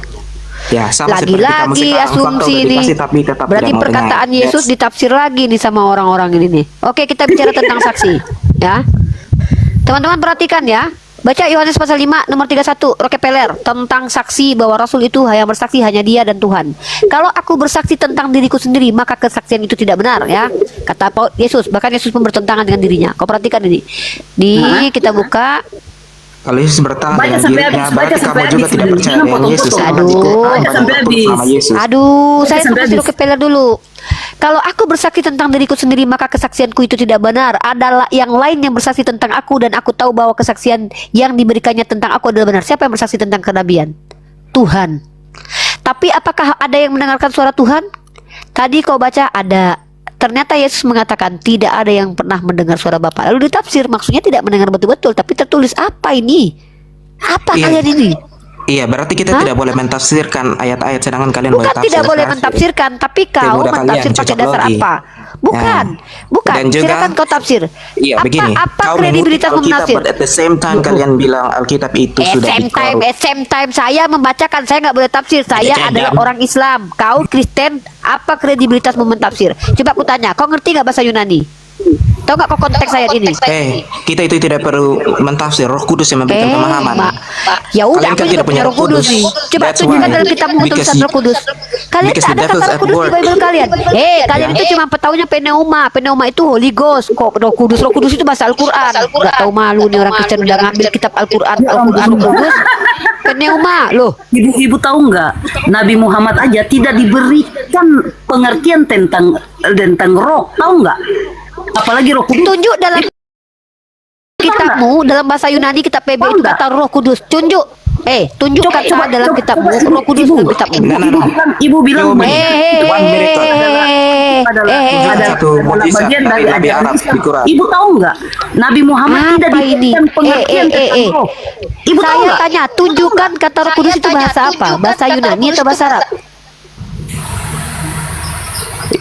Ya, sama seperti kamu Lagi-lagi sekarang, asumsi fakta udah ini. dikasih tapi tetap Berarti tidak mau perkataan dengar. Yesus Yes. ditafsir lagi nih sama orang-orang ini nih. Oke, kita bicara tentang saksi, ya. Teman-teman perhatikan ya. Baca Yohanes pasal 5 nomor 31 Roke Peler tentang saksi bahwa Rasul itu yang bersaksi hanya Dia dan Tuhan. Kalau aku bersaksi tentang diriku sendiri, maka kesaksian itu tidak benar ya. Kata Yesus, bahkan Yesus pun bertentangan dengan dirinya. Kau perhatikan ini. Kita buka. Kalau Yesus bertahan Baca dengan sampai dirinya, habis, berarti baca kamu sampai juga habis. tidak percaya Jangan dengan Yesus. potong-potong. Karena Aduh. dikatakan Baca banyak sampai waktu habis. sama Yesus. Aduh, saya sampai sama si habis. Roke Peler dulu. Kalau aku bersaksi tentang diriku sendiri, maka kesaksianku itu tidak benar. Adalah yang lain yang bersaksi tentang aku, dan aku tahu bahwa kesaksian yang diberikannya tentang aku adalah benar. Siapa yang bersaksi tentang kenabian? Tuhan. Tapi apakah ada yang mendengarkan suara Tuhan? Tadi kau baca ada. Ternyata Yesus mengatakan tidak ada yang pernah mendengar suara Bapa. Lalu ditafsir, maksudnya tidak mendengar betul-betul, tapi tertulis apa ini? Apa Iya. kalian ini? Iya, berarti kita tidak boleh mentafsirkan ayat-ayat, sedangkan kalian Bukan boleh tidak boleh tafsir. mentafsirkan, tapi kau Mudah kalian, mentafsir pakai cocok dasar logi. apa? Bukan, bukan. Dan juga- Silakan kau tafsir. Iya, begini. Apa Kau kredibilitas mengutip Alkitab, menafsir? but at the same time kalian bilang Alkitab itu sudah Same time saya membacakan, saya nggak boleh tafsir. Saya Jangan. adalah orang Islam. Kau Kristen, apa kredibilitas mentafsir? Coba aku tanya, kau ngerti nggak bahasa Yunani? Tahu nggak kau konteks ayat ini? Kita itu tidak perlu mentafsir. Roh Kudus yang memberikan pemahaman. Ya udah, Kalian aku kan juga tidak punya Roh Kudus nih. Coba That's tunjukkan why. dalam kitabmu Because tulisan Roh Kudus. Kalian because tak the ada devil's kata Roh at Kudus di work. Bible kalian. Kalian itu cuma tahunya pneuma. Pneuma itu Holy Ghost. Kok Roh Kudus itu bahasa Al-Quran. Gak tahu malu nih orang Kristen udah ngambil kitab Al-Quran. Roh Kudus. Pneuma loh. Ibu tahu nggak? Nabi Muhammad aja tidak diberikan pengertian tentang roh, tahu nggak? Apalagi roh kudus. Tunjuk dalam kitabmu, dalam bahasa Yunani kitab PB itu kata Roh Kudus. Tunjukkan dalam kitabmu Roh Kudus dalam kitabmu. Ibu bilang Satu mukjizat bagian dari dari Nabi ajaran Arab Islam. di Quran. Ibu tahu nggak? Nabi Muhammad tidak Apa ini? diberikan pengertian tentang roh. Ibu tahu Saya nggak? tanya, tunjukkan kata Roh Kudus itu bahasa apa? Bahasa Yunani atau bahasa Arab?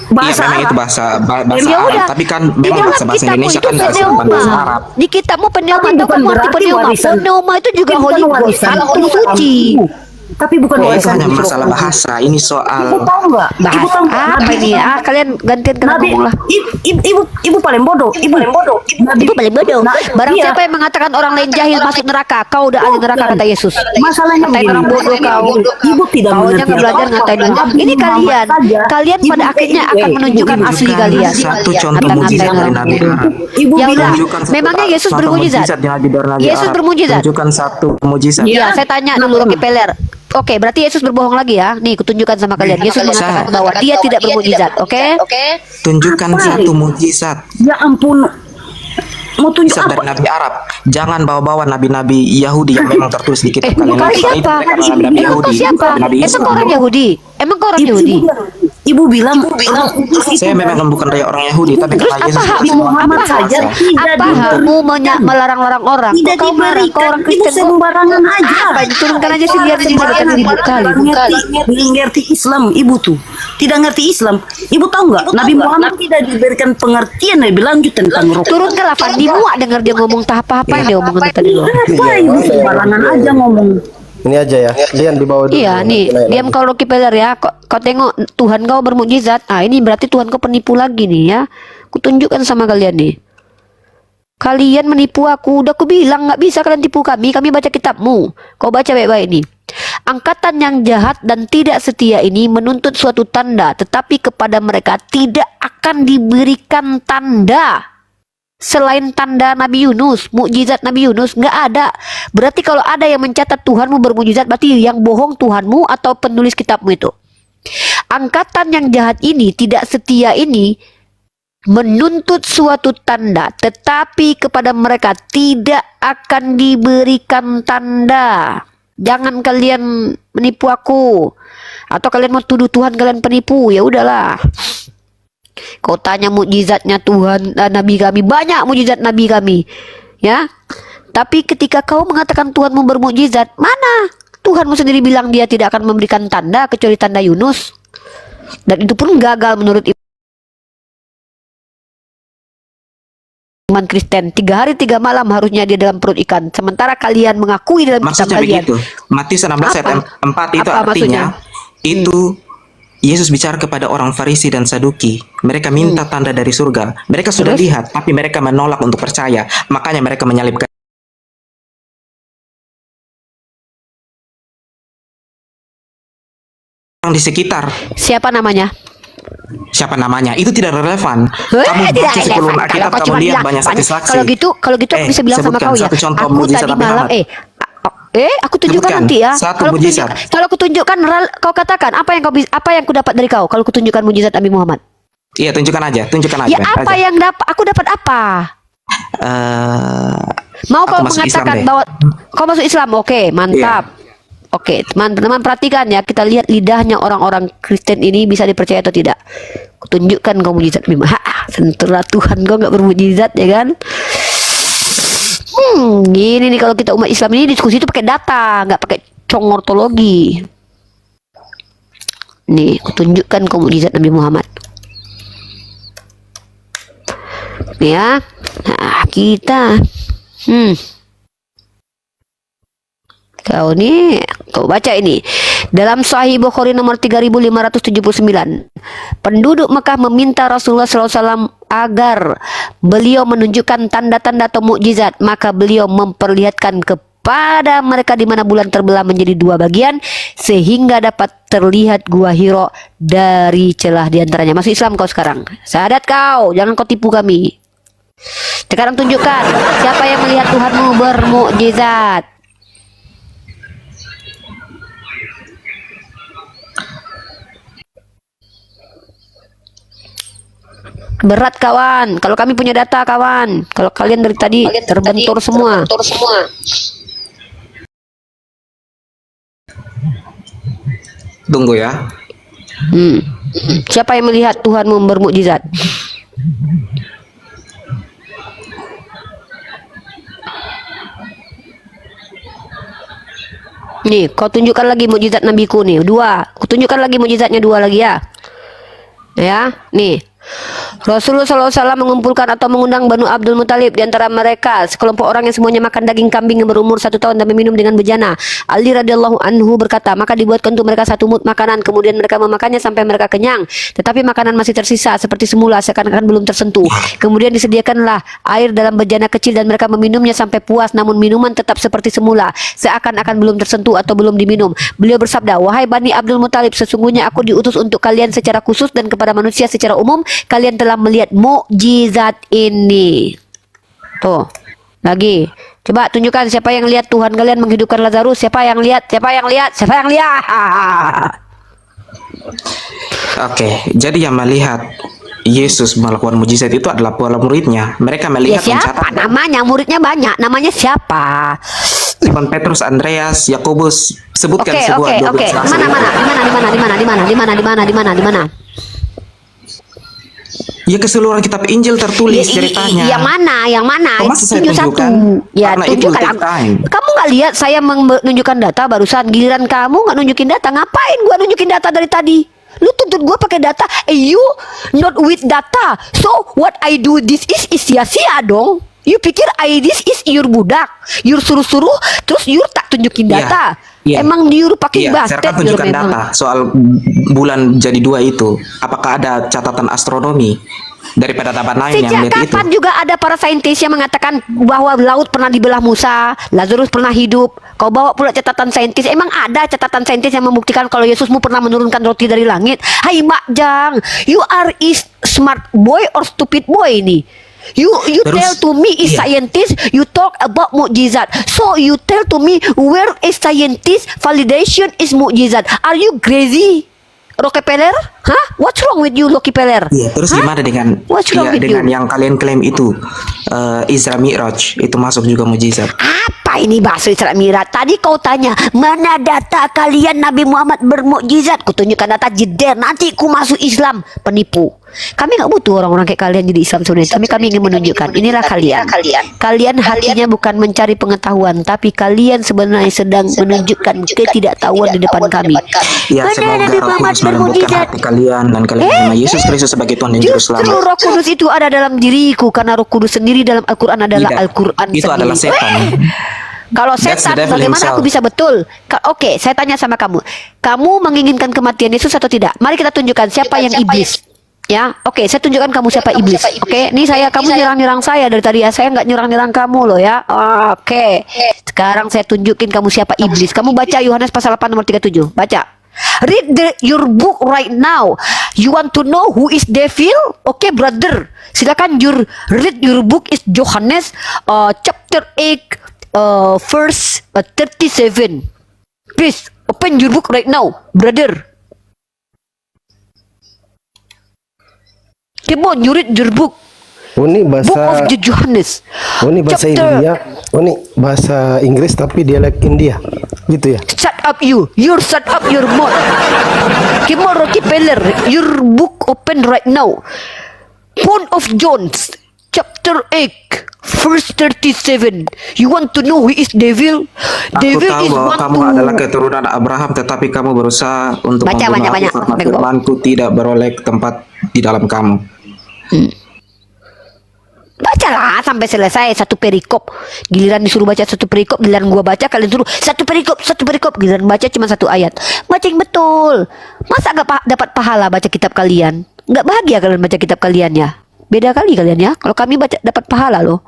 Iya, memang itu bahasa Ya Arab, udah. tapi kan Di memang dalam bahasa kitabmu Indonesia itu kan tidak pneuma. bahasa Arab. Di kitabmu pneuma, Tapi atau bukan kamu arti berarti pneuma? warisan. Pneuma itu juga Tapi Holy bukan Ghost, warisan. Santu Suci. Tapi bukan Itu warisan. hanya masalah bahasa. Ini Ibu soal tahu nggak? Ibu Bahas tahu nggak? apa ini? Kalian gantian kalian Nabi, ngomong lah. ibu paling bodoh. Ibu paling bodoh. Itu paling bodoh. Barang iya. siapa yang mengatakan orang lain jahil masuk neraka, kau udah ahli neraka kata Yesus. Masalahnya Ngatain begini. orang bodoh kau. Ibu tidak Kau aja mengerti nggak belajar apa-apa. ngatain orang. Nabi Ini Muhammad kalian, saja. kalian pada Ibu- akhirnya akan menunjukkan ibu- asli Tunjukkan kalian. satu contoh Ngatain mujizat orang dari Nabi bodoh. Arab. Ibu Ya bilang, udah, Tunjukkan satu memangnya Yesus contoh bermujizat? di Nabi dari Nabi Yesus Arab. bermujizat? Tunjukkan satu mujizat. Iya, saya tanya dulu Rocky Peler. Oke, berarti Yesus berbohong lagi ya. Nih, kutunjukkan sama kalian. Yesus mengatakan bahwa dia tidak bermujizat. Oke? Tunjukkan satu mujizat. ya ampun, mau tunjuk Mujizat dari apa? Nabi Arab. Jangan bawa-bawa nabi-nabi Yahudi yang memang tertulis di kitab kalian. Kau Itu siapa? nabi-nabi Emang Yahudi, kau siapa? nabi Emang Islam. kau orang Yahudi? Emang kau orang Yahudi? Ibu bilang, Saya memang bukan dari orang Yahudi, tapi Terus karena apa Yesus hakmu? itu Muhammad Apa saja hakmu? tidak Apa hakmu melarang-larang orang? tidak Kau marah, kau diberikan. orang Ibu Kristen. Kau sembarangan aja. apa? Turunkan aja sih lihat di sini berkali ribu kali. Tidak ngerti Islam, ibu tuh tidak ngerti Islam. Ibu tahu nggak? Nabi Muhammad tidak diberikan pengertian lebih lanjut tentang roh. Turunkan lah, Fandi muak dengar dia ngomong apa yang dia omongin tadi loh. Apa ibu sembarangan aja ngomong. Ini aja ya. Lian di bawah dulu. Iya nih, diam kau Rocky Peler ya. Kau tengok Tuhan kau bermukjizat. Ini berarti Tuhan kau penipu lagi nih ya. Kutunjukkan sama kalian nih. Kalian menipu aku. Udah aku bilang nggak bisa kalian tipu kami. Kami baca kitabmu. Kau baca baik-baik nih. Angkatan yang jahat dan tidak setia ini menuntut suatu tanda, tetapi kepada mereka tidak akan diberikan tanda. Selain tanda Nabi Yunus, mukjizat Nabi Yunus nggak ada. Berarti kalau ada yang mencatat Tuhanmu bermukjizat, berarti yang bohong Tuhanmu atau penulis kitabmu itu. Angkatan yang jahat ini, tidak setia ini, menuntut suatu tanda, tetapi kepada mereka tidak akan diberikan tanda. Jangan kalian menipu aku, atau kalian mau tuduh Tuhan kalian penipu, ya udahlah. Kau tanya mukjizatnya Tuhan, Nabi kami, banyak mukjizat Nabi kami, ya. Tapi ketika kau mengatakan Tuhanmu bermukjizat, mana? Tuhanmu sendiri bilang dia tidak akan memberikan tanda kecuali tanda Yunus, dan itu pun gagal menurut iman Kristen. 3 hari 3 malam harusnya dia dalam perut ikan. Sementara kalian mengakui dalam kitab Maksudnya kalian. begitu. Matius 16 ayat 4 itu Apa artinya maksudnya? itu Yesus bicara kepada orang Farisi dan Saduki. Mereka minta tanda dari surga. Mereka sudah Terus? lihat, tapi mereka menolak untuk percaya. Makanya mereka menyalibkan orang di sekitar. Siapa namanya? Siapa namanya? Itu tidak relevan. Weh, Kamu tidak baca sebelum relevan. Alkitab, Kalau kau kamu cuma lihat bilang, banyak saksi-saksi. kalau gitu aku bisa bilang sama sebutkan kau ya. satu contoh Aku mujizat tadi Nabi malam Muhammad. aku tunjukkan Sebutkan nanti ya. satu Kalau mujizat. kalau aku tunjukkan kau katakan apa yang kau dapat dari kau kalau kutunjukkan mujizat Nabi Muhammad. Iya, tunjukkan aja Ya apa aja. yang dapat? Aku dapat apa? Eh, Mau aku kau masuk Islam mengatakan deh. bahwa kau masuk Islam? Oke, mantap. Oke, teman-teman perhatikan ya, kita lihat lidahnya orang-orang Kristen ini bisa dipercaya atau tidak. Tunjukkan kau mujizat memang. Sentulah Tuhan kau nggak bermujizat ya kan? Gini nih kalau kita umat Islam ini diskusi itu pakai data, nggak pakai congortologi. Nih, aku tunjukkan kau mujizat Nabi Muhammad. Nih ya, nah kita, kau nih, kau baca ini. Dalam Sahih Bukhari nomor 3579, penduduk Mekah meminta Rasulullah SAW agar beliau menunjukkan tanda-tanda atau mukjizat. Maka beliau memperlihatkan kepada mereka di mana bulan terbelah menjadi dua bagian sehingga dapat terlihat gua Hiro dari celah diantaranya. Masuk Islam kau sekarang. Syahadat kau, jangan kau tipu kami. Sekarang tunjukkan siapa yang melihat Tuhanmu bermukjizat. Berat kawan, kalau kami punya data kawan. Kalau kalian dari tadi terbentur semua. Tunggu ya. Siapa yang melihat Tuhanmu bermukjizat? Nih, kau tunjukkan lagi mukjizat nabiku nih, dua. Kau tunjukkan lagi mukjizatnya dua lagi ya. Ya, nih. Rasulullah SAW mengumpulkan atau mengundang Banu Abdul Muthalib, di antara mereka sekelompok orang yang semuanya makan daging kambing yang berumur 1 tahun dan minum dengan bejana. Ali radhiyallahu anhu berkata, maka dibuatkan untuk mereka satu mut makanan, kemudian mereka memakannya sampai mereka kenyang, tetapi makanan masih tersisa seperti semula, seakan-akan belum tersentuh. Kemudian disediakanlah air dalam bejana kecil dan mereka meminumnya sampai puas, namun minuman tetap seperti semula, seakan-akan belum tersentuh atau belum diminum. Beliau bersabda, wahai Bani Abdul Muthalib, sesungguhnya aku diutus untuk kalian secara khusus dan kepada manusia secara umum. Kalian telah melihat mukjizat ini. Tuh, lagi. Coba tunjukkan siapa yang lihat Tuhan kalian menghidupkan Lazarus. Siapa yang lihat? Siapa yang lihat? Siapa yang lihat? Oke, jadi yang melihat Yesus melakukan mujizat itu adalah para muridnya. Mereka Ya melihat siapa namanya? Muridnya banyak. Namanya siapa? Simon Petrus, Andreas, Yakobus. Sebutkan sebuah 12 rasul. Di mana? Ya keseluruhan kitab Injil tertulis ceritanya. Yang mana? Oh, masih saya Tunjuk tunjukkan? satu. Ya, Karena itu tunjukkan. take time. Kamu nggak lihat saya menunjukkan data barusan, giliran kamu nggak nunjukin data. Ngapain gua nunjukin data dari tadi? Lu tuntut gua pakai data, you not with data. So what I do this is sia-sia dong. You pikir this is your budak, you suruh-suruh, terus you tak tunjukin data. Iya. Emang you pakai Iya, basket. saya akan tunjukkan data soal bulan jadi dua itu. Apakah ada catatan astronomi daripada taban lain yang Sejak lihat itu? kapan juga ada para saintis yang mengatakan bahwa laut pernah dibelah Musa, Lazarus pernah hidup. Kau bawa pula catatan saintis. Emang ada catatan saintis yang membuktikan kalau Yesusmu pernah menurunkan roti dari langit? Hai Mak Jang, you are is smart boy or stupid boy ini? You Terus, tell to me is iya. scientist, you talk about mukjizat. So you tell to me where is scientist validation is mukjizat. Are you crazy? Rockefeller? Hah? What's wrong with you, Rockefeller? Iya, terus Hah? gimana dengan What's wrong with dengan you? yang kalian klaim itu Isra Mi'raj itu masuk juga mujizat? Apa ini bahasa Isra Mi'raj? Tadi kau tanya, mana data kalian Nabi Muhammad bermukjizat? Kutunjukkan data jeder, nanti ku masuk Islam. Penipu. Kami nggak butuh orang-orang kayak kalian jadi Islam sebenarnya. Kami ingin menunjukkan, inilah kalian. Kalian hatinya bukan mencari pengetahuan, tapi kalian sebenarnya sedang menunjukkan ketidaktahuan di depan kami. Ya, Mana semoga Nabi Roh Muhammad Kudus melembutkan bermukjizat? hati kalian dan kalian menerima Yesus Kristus sebagai Tuhan dan Juru Justru Selamat. Roh Kudus itu ada dalam diriku, karena Roh Kudus sendiri dalam Al-Quran adalah Tidak, Al-Quran itu sendiri. adalah setan. Kalau That's the setan, devil bagaimana himself. aku bisa betul? Oke, saya tanya sama kamu. Kamu menginginkan kematian Yesus atau tidak? Mari kita tunjukkan siapa yang iblis. Ya, oke, saya tunjukkan kamu siapa iblis. Oke, ini kamu nyerang-nyerang saya dari tadi ya. Saya nggak nyerang-nyerang kamu loh ya. Oke, sekarang saya tunjukin kamu siapa iblis. Kamu baca Yohanes pasal 8 nomor 37. Baca. Read your book right now. You want to know who is devil? Oke, brother. Silakan read your book is Yohanes chapter 8 verse 37. Please open your book right now, brother. Come on, you read your book. Oh, ini Book of bahasa Johannes. Oh, ini bahasa Chapter. India. Oh, ini bahasa Inggris tapi dialek India. Gitu ya. Shut up you. You shut up your mouth. Come on, Rockefeller. Your book open right now. Book of John, chapter 8, verse 37. You want to know who is devil? Aku Devil tahu is bahwa one kamu to adalah keturunan Abraham, tetapi kamu berusaha untuk Baca, membunuh banyak. aku karena Bego. firmanku tidak beroleh tempat di dalam kamu. Bacalah sampai selesai satu perikop. Giliran disuruh baca satu perikop, giliran gua baca kalian suruh satu perikop, giliran baca cuma satu ayat. Baca yang betul. Masa gak dapat pahala baca kitab kalian? Nggak bahagia kalian baca kitab kalian ya? Beda kali kalian ya. Kalau kami baca dapat pahala loh.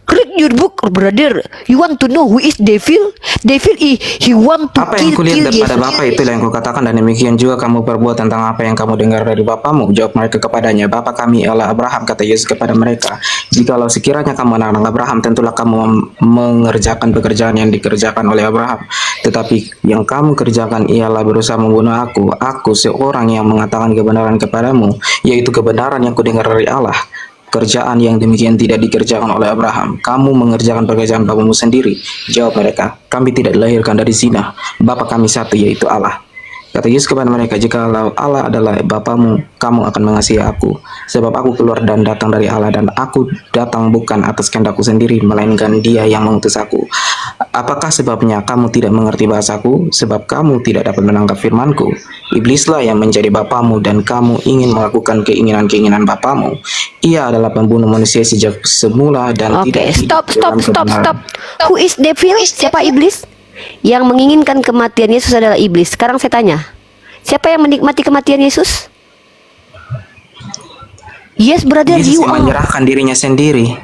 Read your book, brother. You want to know who is devil? Devil he want to Apa yang kill kulihat daripada Jesus. Bapak itulah yang kukatakan, dan demikian juga kamu perbuat tentang apa yang kamu dengar dari Bapamu. Jawab mereka kepadanya, Bapa kami ialah Abraham, kata Yesus kepada mereka. Jikalau sekiranya kamu anak-anak Abraham, tentulah kamu mengerjakan pekerjaan yang dikerjakan oleh Abraham. Tetapi yang kamu kerjakan ialah berusaha membunuh aku. Aku seorang yang mengatakan kebenaran kepadamu, yaitu kebenaran yang kudengar dari Allah. Kerjaan yang demikian tidak dikerjakan oleh Abraham. Kamu mengerjakan pekerjaan bapamu sendiri. Jawab mereka, kami tidak dilahirkan dari zina. Bapa kami satu, yaitu Allah. Kata Yesus kepada mereka, jikalau Allah adalah Bapamu, kamu akan mengasihi aku. Sebab aku keluar dan datang dari Allah, dan aku datang bukan atas kehendakku sendiri, melainkan Dia yang mengutus aku. Apakah sebabnya kamu tidak mengerti bahasaku? Sebab kamu tidak dapat menangkap firmanku. Iblislah yang menjadi bapamu, dan kamu ingin melakukan keinginan-keinginan bapamu. Ia adalah pembunuh manusia sejak semula dan Oke, tidak stop. hidup dalam kebenaran. Who is devil? Siapa iblis? Yang menginginkan kematian Yesus adalah iblis. Sekarang saya tanya, siapa yang menikmati kematian Yesus? Yes, brother, Yesus you yang are. menyerahkan dirinya sendiri.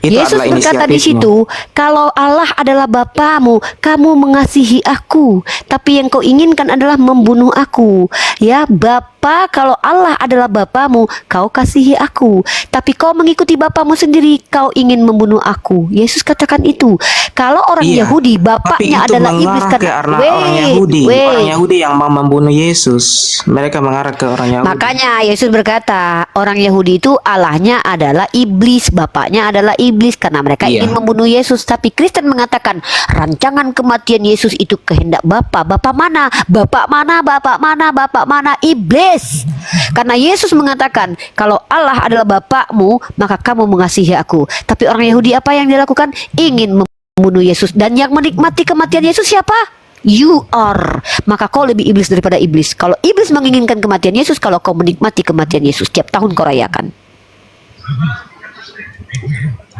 Itu Yesus adalah berkata di inisiatifmu. situ, kalau Allah adalah Bapamu, kamu mengasihi aku, tapi yang kau inginkan adalah membunuh aku. Ya, Bapa, kalau Allah adalah Bapamu, kau kasihi aku, tapi kau mengikuti Bapamu sendiri, kau ingin membunuh aku. Yesus katakan itu. Kalau orang Iya, Yahudi, tapi bapaknya itu adalah iblis mengarah ke arah orang Yahudi. Orang Yahudi yang mau membunuh Yesus. Mereka mengarah ke orang Yahudi. Makanya Yesus berkata, orang Yahudi itu Allahnya adalah iblis, bapaknya adalah iblis, karena mereka Iya. ingin membunuh Yesus. Tapi Kristen mengatakan rancangan kematian Yesus itu kehendak Bapa. Bapa mana? Bapak mana? Bapak mana? Bapak mana? Iblis. Karena Yesus mengatakan, kalau Allah adalah Bapakmu, maka kamu mengasihi aku. Tapi orang Yahudi apa yang dilakukan? Ingin membunuh Yesus. Dan yang menikmati kematian Yesus siapa? You are. Maka kau lebih iblis daripada iblis. Kalau iblis menginginkan kematian Yesus, kalau kau menikmati kematian Yesus, tiap tahun kau rayakan.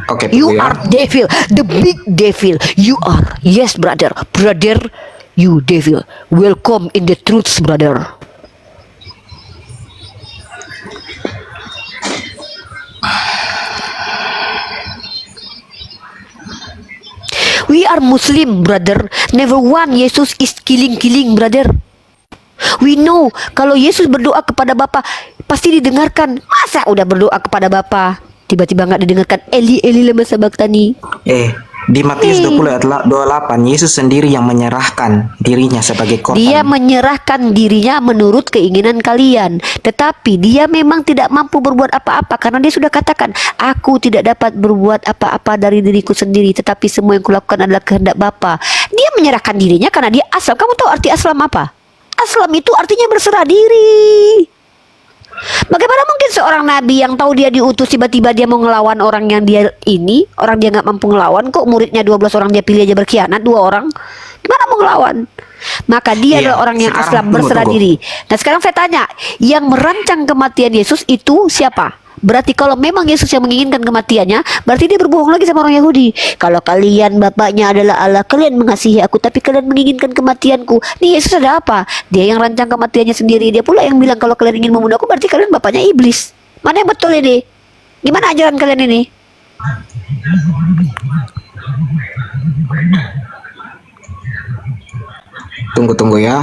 Oke, You Tuh, ya. are devil, the big devil. You are. Yes, brother. Brother, you devil. Welcome in the truth, brother. We are Muslim, brother. Never one Jesus is killing, brother. We know kalau Yesus berdoa kepada Bapa pasti didengarkan. Masa udah berdoa kepada Bapa tiba-tiba nggak didengarkan? Eli Eli lama sabaktani. Di Matius 20 ayat 28, Yesus sendiri yang menyerahkan dirinya sebagai korban. Dia menyerahkan dirinya menurut keinginan kalian. Tetapi dia memang tidak mampu berbuat apa-apa, karena dia sudah katakan, aku tidak dapat berbuat apa-apa dari diriku sendiri, tetapi semua yang kulakukan adalah kehendak Bapa. Dia menyerahkan dirinya karena dia aslam. Kamu tahu arti aslam apa? Aslam itu artinya berserah diri. Bagaimana mungkin seorang nabi yang tahu dia diutus tiba-tiba dia mau ngelawan orang yang dia ini, orang dia nggak mampu ngelawan, kok muridnya 12 orang dia pilih aja berkhianat 2 orang, gimana mau ngelawan? Maka dia Iya, adalah orang yang sekarang aslam berserah tunggu. diri. Nah sekarang saya tanya, yang merancang kematian Yesus itu siapa? Berarti kalau memang Yesus yang menginginkan kematiannya, berarti dia berbohong lagi sama orang Yahudi. Kalau kalian bapaknya adalah Allah, kalian mengasihi aku, tapi kalian menginginkan kematianku. Nih Yesus ada apa? Dia yang rancang kematiannya sendiri. Dia pula yang bilang kalau kalian ingin membunuh aku, berarti kalian bapaknya iblis. Mana yang betul ini? Gimana ajaran kalian ini? Tunggu ya.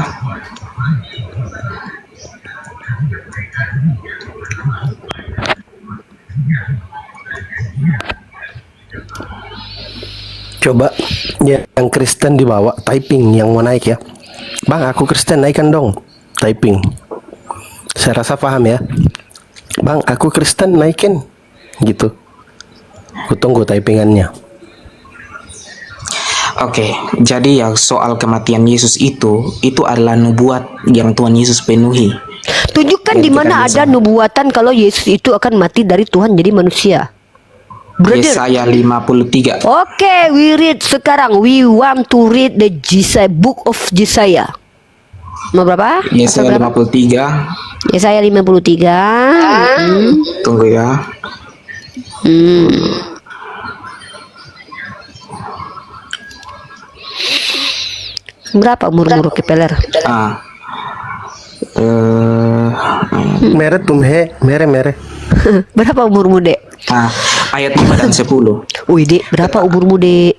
Coba yang Kristen dibawa typing yang mau naik ya. Bang, aku Kristen, naikkan dong typing. Saya rasa paham ya. Bang, aku Kristen, naikin. Gitu. Aku tunggu typingannya. Oke, jadi ya soal kematian Yesus itu adalah nubuat yang Tuhan Yesus penuhi. Tunjukkan Dan di kita mana bisa- ada nubuatan kalau Yesus itu akan mati dari Tuhan jadi manusia. Brother. Yesaya 53. Oke, we read sekarang. We want to read the Jesaja, book of Jesaja. Mau berapa? Yesaya Pasal berapa? 53. Yesaya 53. Tunggu ya. Berapa umur-umur kepeler? Ah. Mere tumhe, mere. Berapa umurmu, Dek? Ayat 5 dan 10. Wih, Dek, berapa umurmu, Dek?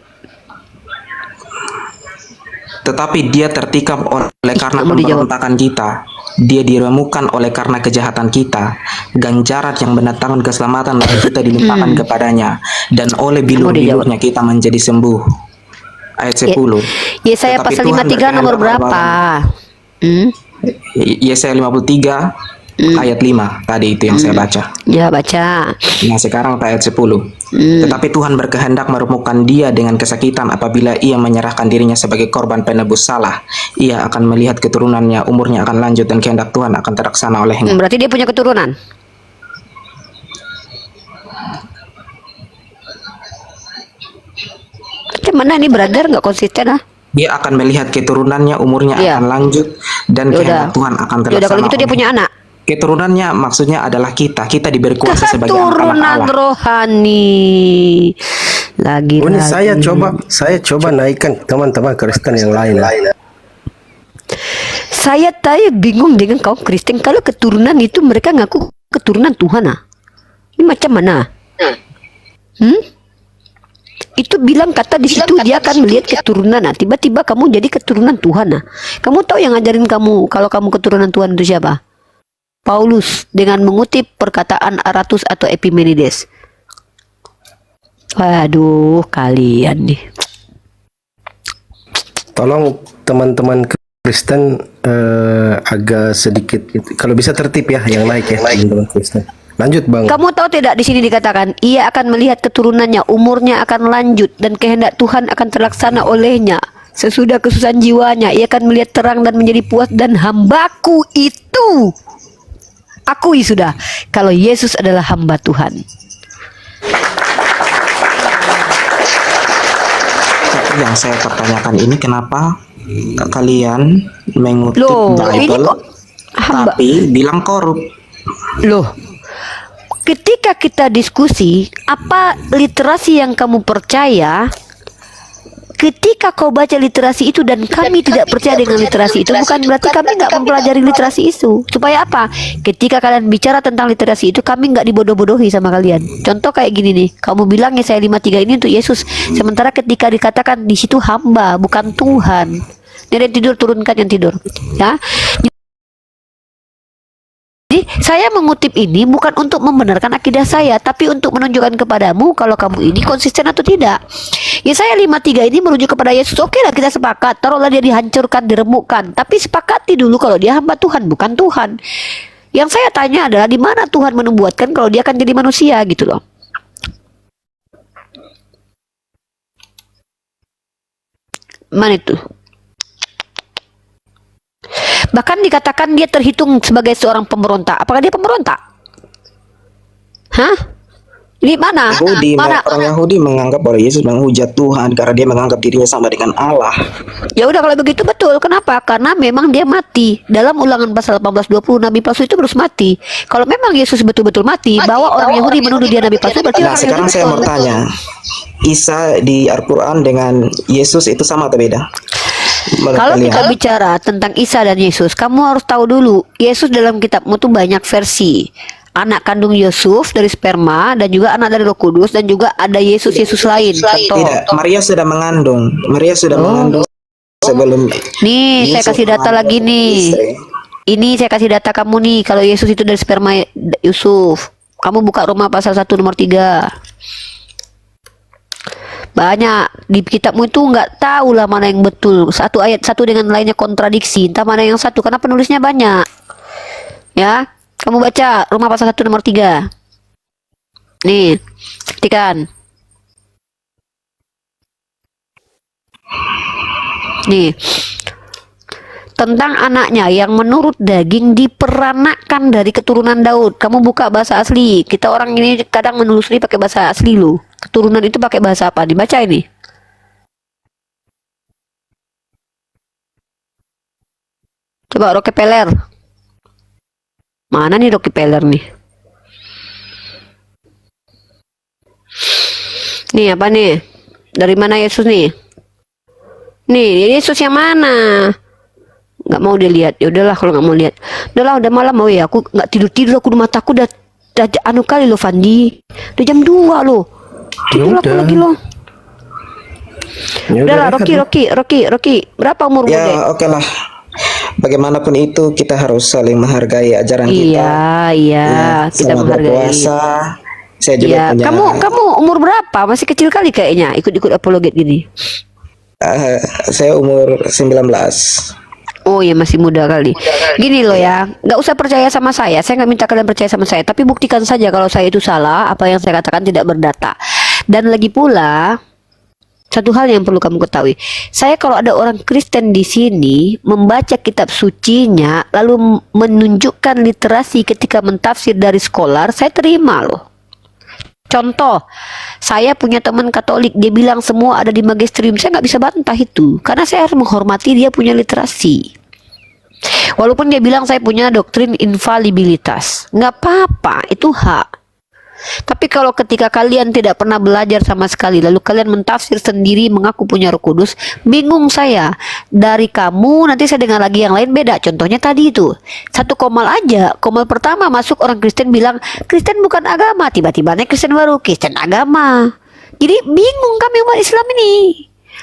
Tetapi dia tertikam oleh karena Kamu dijawab. pemberontakan kita. Dia diremukkan oleh karena kejahatan kita. Ganjaran yang mendatangkan keselamatan bagi kita dilimpahkan kepadanya. Dan oleh bilur-bilurnya kita menjadi sembuh. Ayat 10. Yesaya Tetapi pasal Tuhan 53 nomor berkehendak berapa? Hmm? Yesaya 53 ayat 5 tadi itu yang saya baca. Ya, baca. Nah sekarang ke ayat 10. Tetapi Tuhan berkehendak meremukkan dia dengan kesakitan apabila ia menyerahkan dirinya sebagai korban penebus salah. Ia akan melihat keturunannya, umurnya akan lanjut dan kehendak Tuhan akan terlaksana olehnya. Berarti dia punya keturunan. Mana ini brother nggak konsisten ah? Dia akan melihat keturunannya, umurnya Iya. akan lanjut dan Yaudah. kehendak Tuhan akan Yaudah terlaksana. kalau gitu dia olehnya. punya anak. Keturunannya maksudnya adalah kita. Kita diberi kuasa sebagai Keturunan anak-anak Allah. rohani. Lagi. Oh, ini saya coba naikkan teman-teman Kristen yang lain. Saya bingung dengan kaum Kristen kalau keturunan itu mereka ngaku keturunan Tuhan ah. Ini macam mana? Itu bilang kata di situ dia akan melihat keturunan ah. Tiba-tiba kamu jadi keturunan Tuhan ah. Kamu tahu yang ngajarin kamu kalau kamu keturunan Tuhan itu siapa? Paulus dengan mengutip perkataan Aratus atau Epimenides. Waduh, kalian nih. Tolong teman-teman Kristen agak sedikit kalau bisa tertib ya yang naik ya teman-teman Kristen. Lanjut Bang. Kamu tahu tidak di sini dikatakan ia akan melihat keturunannya, umurnya akan lanjut dan kehendak Tuhan akan terlaksana olehnya. Sesudah kesusahan jiwanya, ia akan melihat terang dan menjadi puas dan hambaku itu. Akui sudah kalau Yesus adalah hamba Tuhan. Tapi yang saya pertanyakan ini kenapa kalian mengutip Loh, ini Bible kok hamba. tapi bilang korup? Loh, ketika kita diskusi, apa literasi yang kamu percaya? Ketika kau baca literasi itu dan kami tidak percaya dengan literasi itu, bukan berarti kami nggak mempelajari literasi itu. Supaya apa? Ketika kalian bicara tentang literasi itu, kami nggak dibodoh-bodohi sama kalian. Contoh kayak gini nih, kamu bilang Yesaya 53 ini untuk Yesus, sementara ketika dikatakan di situ hamba, bukan Tuhan. Dari tidur turunkan yang tidur, ya. Jadi saya mengutip ini bukan untuk membenarkan akidah saya, tapi untuk menunjukkan kepadamu kalau kamu ini konsisten atau tidak. Yesaya 53 ini merujuk kepada Yesus. Oke lah, kita sepakat. Taruhlah dia dihancurkan, diremukkan. Tapi sepakati dulu kalau dia hamba Tuhan, bukan Tuhan. Yang saya tanya adalah di mana Tuhan menubuatkan kalau dia akan jadi manusia gitu loh. Mana itu? Bahkan dikatakan dia terhitung sebagai seorang pemberontak. Apakah dia pemberontak? Hah? Di mana? Orang Yahudi menganggap bahwa Yesus menghujat Tuhan karena dia menganggap dirinya sama dengan Allah. Ya udah kalau begitu betul. Kenapa? Karena memang dia mati. Dalam Ulangan pasal 18:20 nabi palsu itu harus mati. Kalau memang Yesus betul-betul mati, bahwa orang Yahudi menuduh dia nabi palsu berarti Nah orang sekarang Yahudi saya mau betul. tanya, Isa di Al-Quran dengan Yesus itu sama atau beda? Menurut Kalau kalian? kita bicara tentang Isa dan Yesus, kamu harus tahu dulu, Yesus dalam kitabmu tuh banyak versi. Anak kandung Yusuf dari sperma dan juga anak dari Roh Kudus dan juga ada Yesus lain. Contoh. Tidak, Maria sudah mengandung. Maria sudah mengandung sebelum. Nih, saya Yusuf kasih data lagi mengandung nih. istri. Ini saya kasih data kamu nih, kalau Yesus itu dari sperma Yusuf. Kamu buka Roma pasal 1 nomor 3. Banyak di kitabmu itu nggak tahu lah mana yang betul. Satu ayat satu dengan lainnya kontradiksi. Entah mana yang satu karena penulisnya banyak. Ya. Kamu baca Roma pasal 1 nomor 3. Nih, ketikan. Nih, tentang anaknya yang menurut daging diperanakan dari keturunan Daud. Kamu buka bahasa asli. Kita orang ini kadang menelusuri pakai bahasa asli loh. Keturunan itu pakai bahasa apa? Dibaca ini. Coba Rockefeller. Mana nih Rockefeller nih? Nih apa nih? Dari mana Yesus nih? Nih Yesus yang mana? Nggak mau dilihat. Ya udahlah kalau nggak mau lihat. Udahlah udah malam mau ya. Aku nggak tidur aku, mataku udah anu kali lo Fandi. Udah jam 2 lo. Tidur aku lagi lo. Udahlah Rocky. Berapa umur Ya, Bude? oke lah. Bagaimanapun itu kita harus saling menghargai ajaran kita. Iya, kita Selama menghargai. berpuasa, saya juga Iya, punya. kamu umur berapa? Masih kecil kali kayaknya ikut apologet gini. Saya umur 19. Oh ya masih muda kali. Gini loh ya, nggak usah percaya sama saya. Saya nggak minta kalian percaya sama saya, tapi buktikan saja kalau saya itu salah, apa yang saya katakan tidak berdata. Dan lagi pula, satu hal yang perlu kamu ketahui, saya kalau ada orang Kristen di sini membaca kitab sucinya, lalu menunjukkan literasi ketika mentafsir dari skolar, saya terima loh. Contoh, saya punya teman Katolik, dia bilang semua ada di magisterium. Saya nggak bisa bantah itu, karena saya harus menghormati dia punya literasi. Walaupun dia bilang saya punya doktrin infalibilitas, nggak apa-apa, itu hak. Tapi kalau ketika kalian tidak pernah belajar sama sekali, lalu kalian mentafsir sendiri mengaku punya Roh Kudus, bingung saya. Dari kamu, nanti saya dengar lagi yang lain beda. Contohnya tadi itu, satu komal aja, komal pertama masuk orang Kristen bilang, Kristen bukan agama, tiba-tiba naik Kristen baru, Kristen agama. Jadi bingung kami umat Islam ini.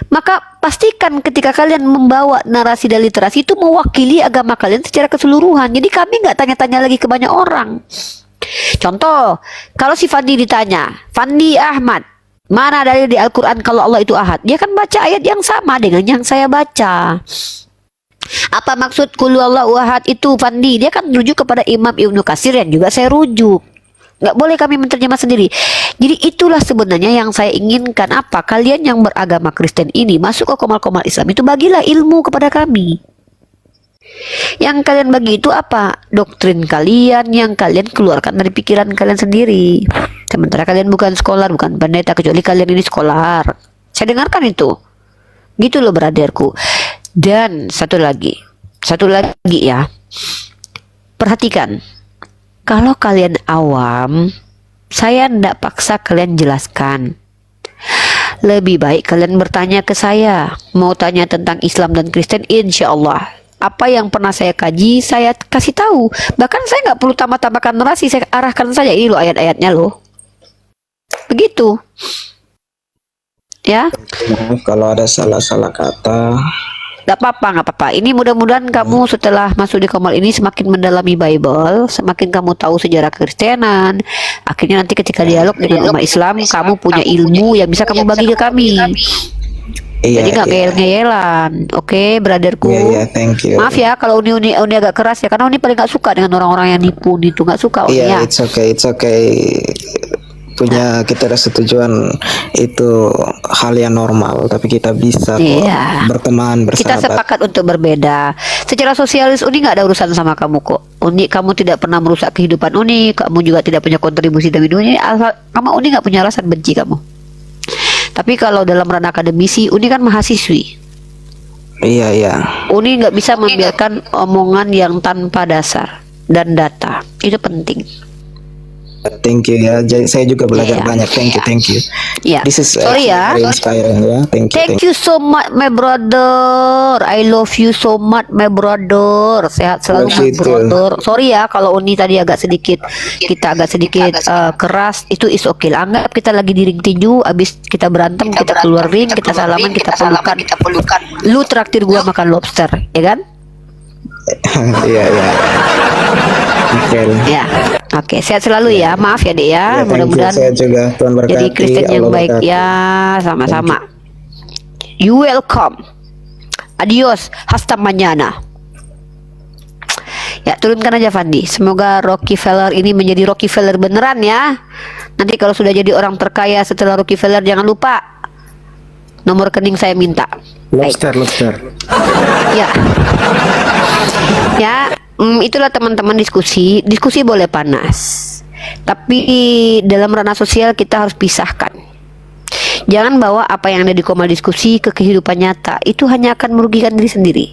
Maka pastikan ketika kalian membawa narasi dan literasi itu mewakili agama kalian secara keseluruhan. Jadi kami nggak tanya-tanya lagi ke banyak orang. Contoh, kalau si Fandi ditanya, Fandi Ahmad, mana dalil di Al-Quran kalau Allah itu ahad? Dia kan baca ayat yang sama dengan yang saya baca. Apa maksud kul huwallahu ahad itu Fandi? Dia kan rujuk kepada Imam Ibnu Katsir yang juga saya rujuk. Nggak boleh kami menerjemah sendiri. Jadi itulah sebenarnya yang saya inginkan. Apa? Kalian yang beragama Kristen ini masuk ke komal-komal Islam itu bagilah ilmu kepada kami. Yang kalian bagi itu apa? Doktrin kalian yang kalian keluarkan dari pikiran kalian sendiri. Sementara kalian bukan skolar, bukan pendeta, kecuali kalian ini skolar. Saya dengarkan itu. Gitu loh braderku. Dan satu lagi ya. Perhatikan. Kalau kalian awam, saya tidak paksa kalian jelaskan. Lebih baik kalian bertanya ke saya. Mau tanya tentang Islam dan Kristen, insya Allah. Apa yang pernah saya kaji, saya kasih tahu. Bahkan saya nggak perlu tambah-tambahkan narasi, saya arahkan saja. Ini loh ayat-ayatnya loh. Begitu. Ya. Kalau ada salah-salah kata, Gak apa-apa. Ini mudah-mudahan kamu setelah masuk di komal ini semakin mendalami Bible, semakin kamu tahu sejarah Kristenan. Akhirnya nanti ketika dialog dengan umat Islam, kamu punya ilmu yang bisa kamu bagi ke kami. iya, Jadi nggak iya. ngeyel-ngeyelan. Oke, brotherku. Iya, thank you. Maaf ya kalau Uni agak keras ya, karena Uni paling nggak suka dengan orang-orang yang nipu itu, nggak suka Uni Iya, ya. it's okay. Punya ketidaksetujuan itu hal yang normal, tapi kita bisa kok Iya. berteman, Kita bersahabat. sepakat untuk berbeda. Secara sosialis Uni nggak ada urusan sama kamu kok. Uni, kamu tidak pernah merusak kehidupan Uni, kamu juga tidak punya kontribusi dalam hidup Uni. Kamu Uni nggak punya alasan benci kamu. Tapi kalau dalam ranah akademisi, Uni kan mahasiswi. Iya. Uni nggak bisa membiarkan omongan yang tanpa dasar dan data. Itu penting. Thank you ya. Saya juga belajar Iya. banyak. Thank you. Ya. This is Sorry ya. very inspiring ya. Thank Thank you you. so much my brother. I love you so much my brother. Sehat selalu Love my you too. brother. Sorry ya kalau Uni tadi agak sedikit keras, itu is okay. Anggap kita lagi di ring tinju, abis kita berantem, kita keluar ring, kita salaman, kita pelukan. Lu traktir gua makan lobster, ya kan? Iya. Oke. Ya. Oke, sehat selalu ya. Maaf ya, Dek ya. Ya, thank you. Mudah-mudahan Saya juga Tuhan berkati. jadi Kristen yang Allah baik berkati. ya, sama-sama. You welcome. Adios, hasta mañana. Ya, turunkan aja Fandi. Semoga Rockefeller ini menjadi Rockefeller beneran ya. Nanti kalau sudah jadi orang terkaya setelah Rockefeller, jangan lupa nomor rekening saya minta. Baik. Lobster. Ya. Ya, itulah teman-teman diskusi. Diskusi boleh panas. Tapi dalam ranah sosial kita harus pisahkan. Jangan bawa apa yang ada di Komal diskusi ke kehidupan nyata. Itu hanya akan merugikan diri sendiri.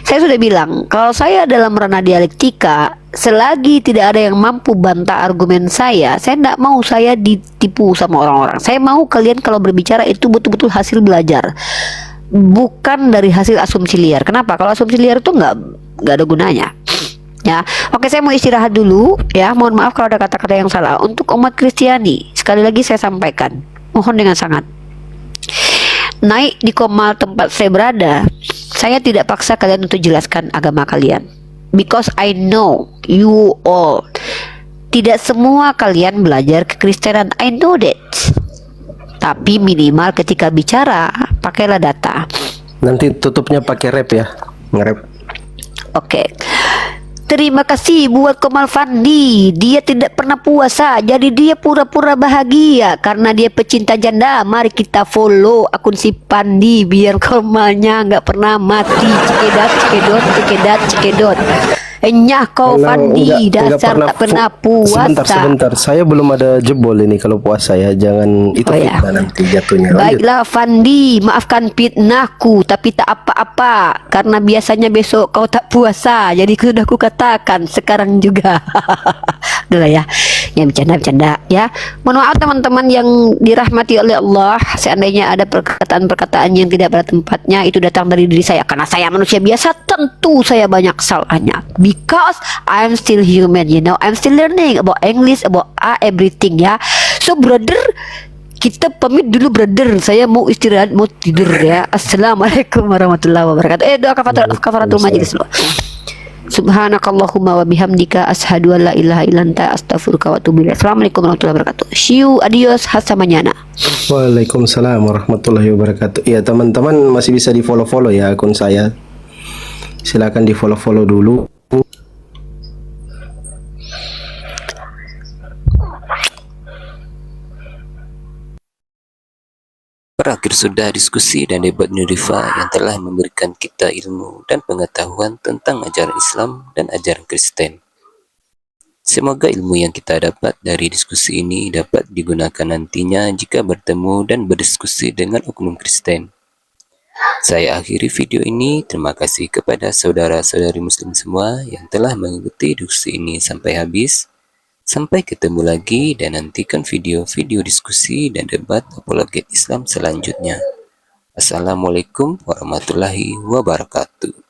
Saya sudah bilang, kalau saya dalam ranah dialektika, selagi tidak ada yang mampu bantah argumen saya tidak mau saya ditipu sama orang-orang. Saya mau kalian kalau berbicara itu betul-betul hasil belajar, bukan dari hasil asumsi liar. Kenapa? Kalau asumsi liar itu nggak ada gunanya. Ya, oke, saya mau istirahat dulu. Ya, mohon maaf kalau ada kata-kata yang salah. Untuk umat Kristiani, sekali lagi saya sampaikan, mohon dengan sangat. Naik di Komal tempat saya berada, saya tidak paksa kalian untuk jelaskan agama kalian. Because I know you all. Tidak semua kalian belajar kekristenan, I know that. Tapi minimal ketika bicara, pakailah data. Nanti tutupnya pakai rap ya, nge-rap. Oke. Terima kasih buat Komal Fandi. Dia tidak pernah puasa, jadi dia pura-pura bahagia karena dia pecinta janda. Mari kita follow akun si Pandi biar Komalnya nggak pernah mati. Cekedat, cekedot, cekedat, cekedot. Enyah kau Fandi, dasar tak pernah puasa. Sebentar. Saya belum ada jebol ini kalau puasa ya. Jangan itu fitnah nanti jatuhnya. Baiklah Fandi, maafkan fitnahku, tapi tak apa-apa karena biasanya besok kau tak puasa. Jadi sudah kukatakan sekarang juga. Udah lah ya. Ya bercanda ya. Mohon maaf teman-teman yang dirahmati oleh Allah. Seandainya ada perkataan-perkataan yang tidak pada tempatnya, itu datang dari diri saya karena saya manusia biasa, tentu saya banyak kesalahannya. Because I'm still human, you know. I'm still learning about English, about everything ya. So brother, kita pamit dulu brother. Saya mau istirahat, mau tidur ya. Assalamualaikum warahmatullahi wabarakatuh. Doa kafaratul majlis dulu. Subhanakallahumma wa bihamdika asyhadu an la ilaha illa anta astaghfiruka wa atubu ilaik. Assalamualaikum warahmatullahi wabarakatuh. See you, adios, hasta mañana. Waalaikumsalam warahmatullahi wabarakatuh. Ya teman-teman masih bisa di follow ya akun saya. Silakan di follow dulu. Berakhir sudah diskusi dan debat Nurifa yang telah memberikan kita ilmu dan pengetahuan tentang ajaran Islam dan ajaran Kristen. Semoga ilmu yang kita dapat dari diskusi ini dapat digunakan nantinya jika bertemu dan berdiskusi dengan oknum Kristen. Saya akhiri video ini. Terima kasih kepada saudara-saudari muslim semua yang telah mengikuti diskusi ini sampai habis. Sampai ketemu lagi dan nantikan video-video diskusi dan debat apologet Islam selanjutnya. Assalamualaikum warahmatullahi wabarakatuh.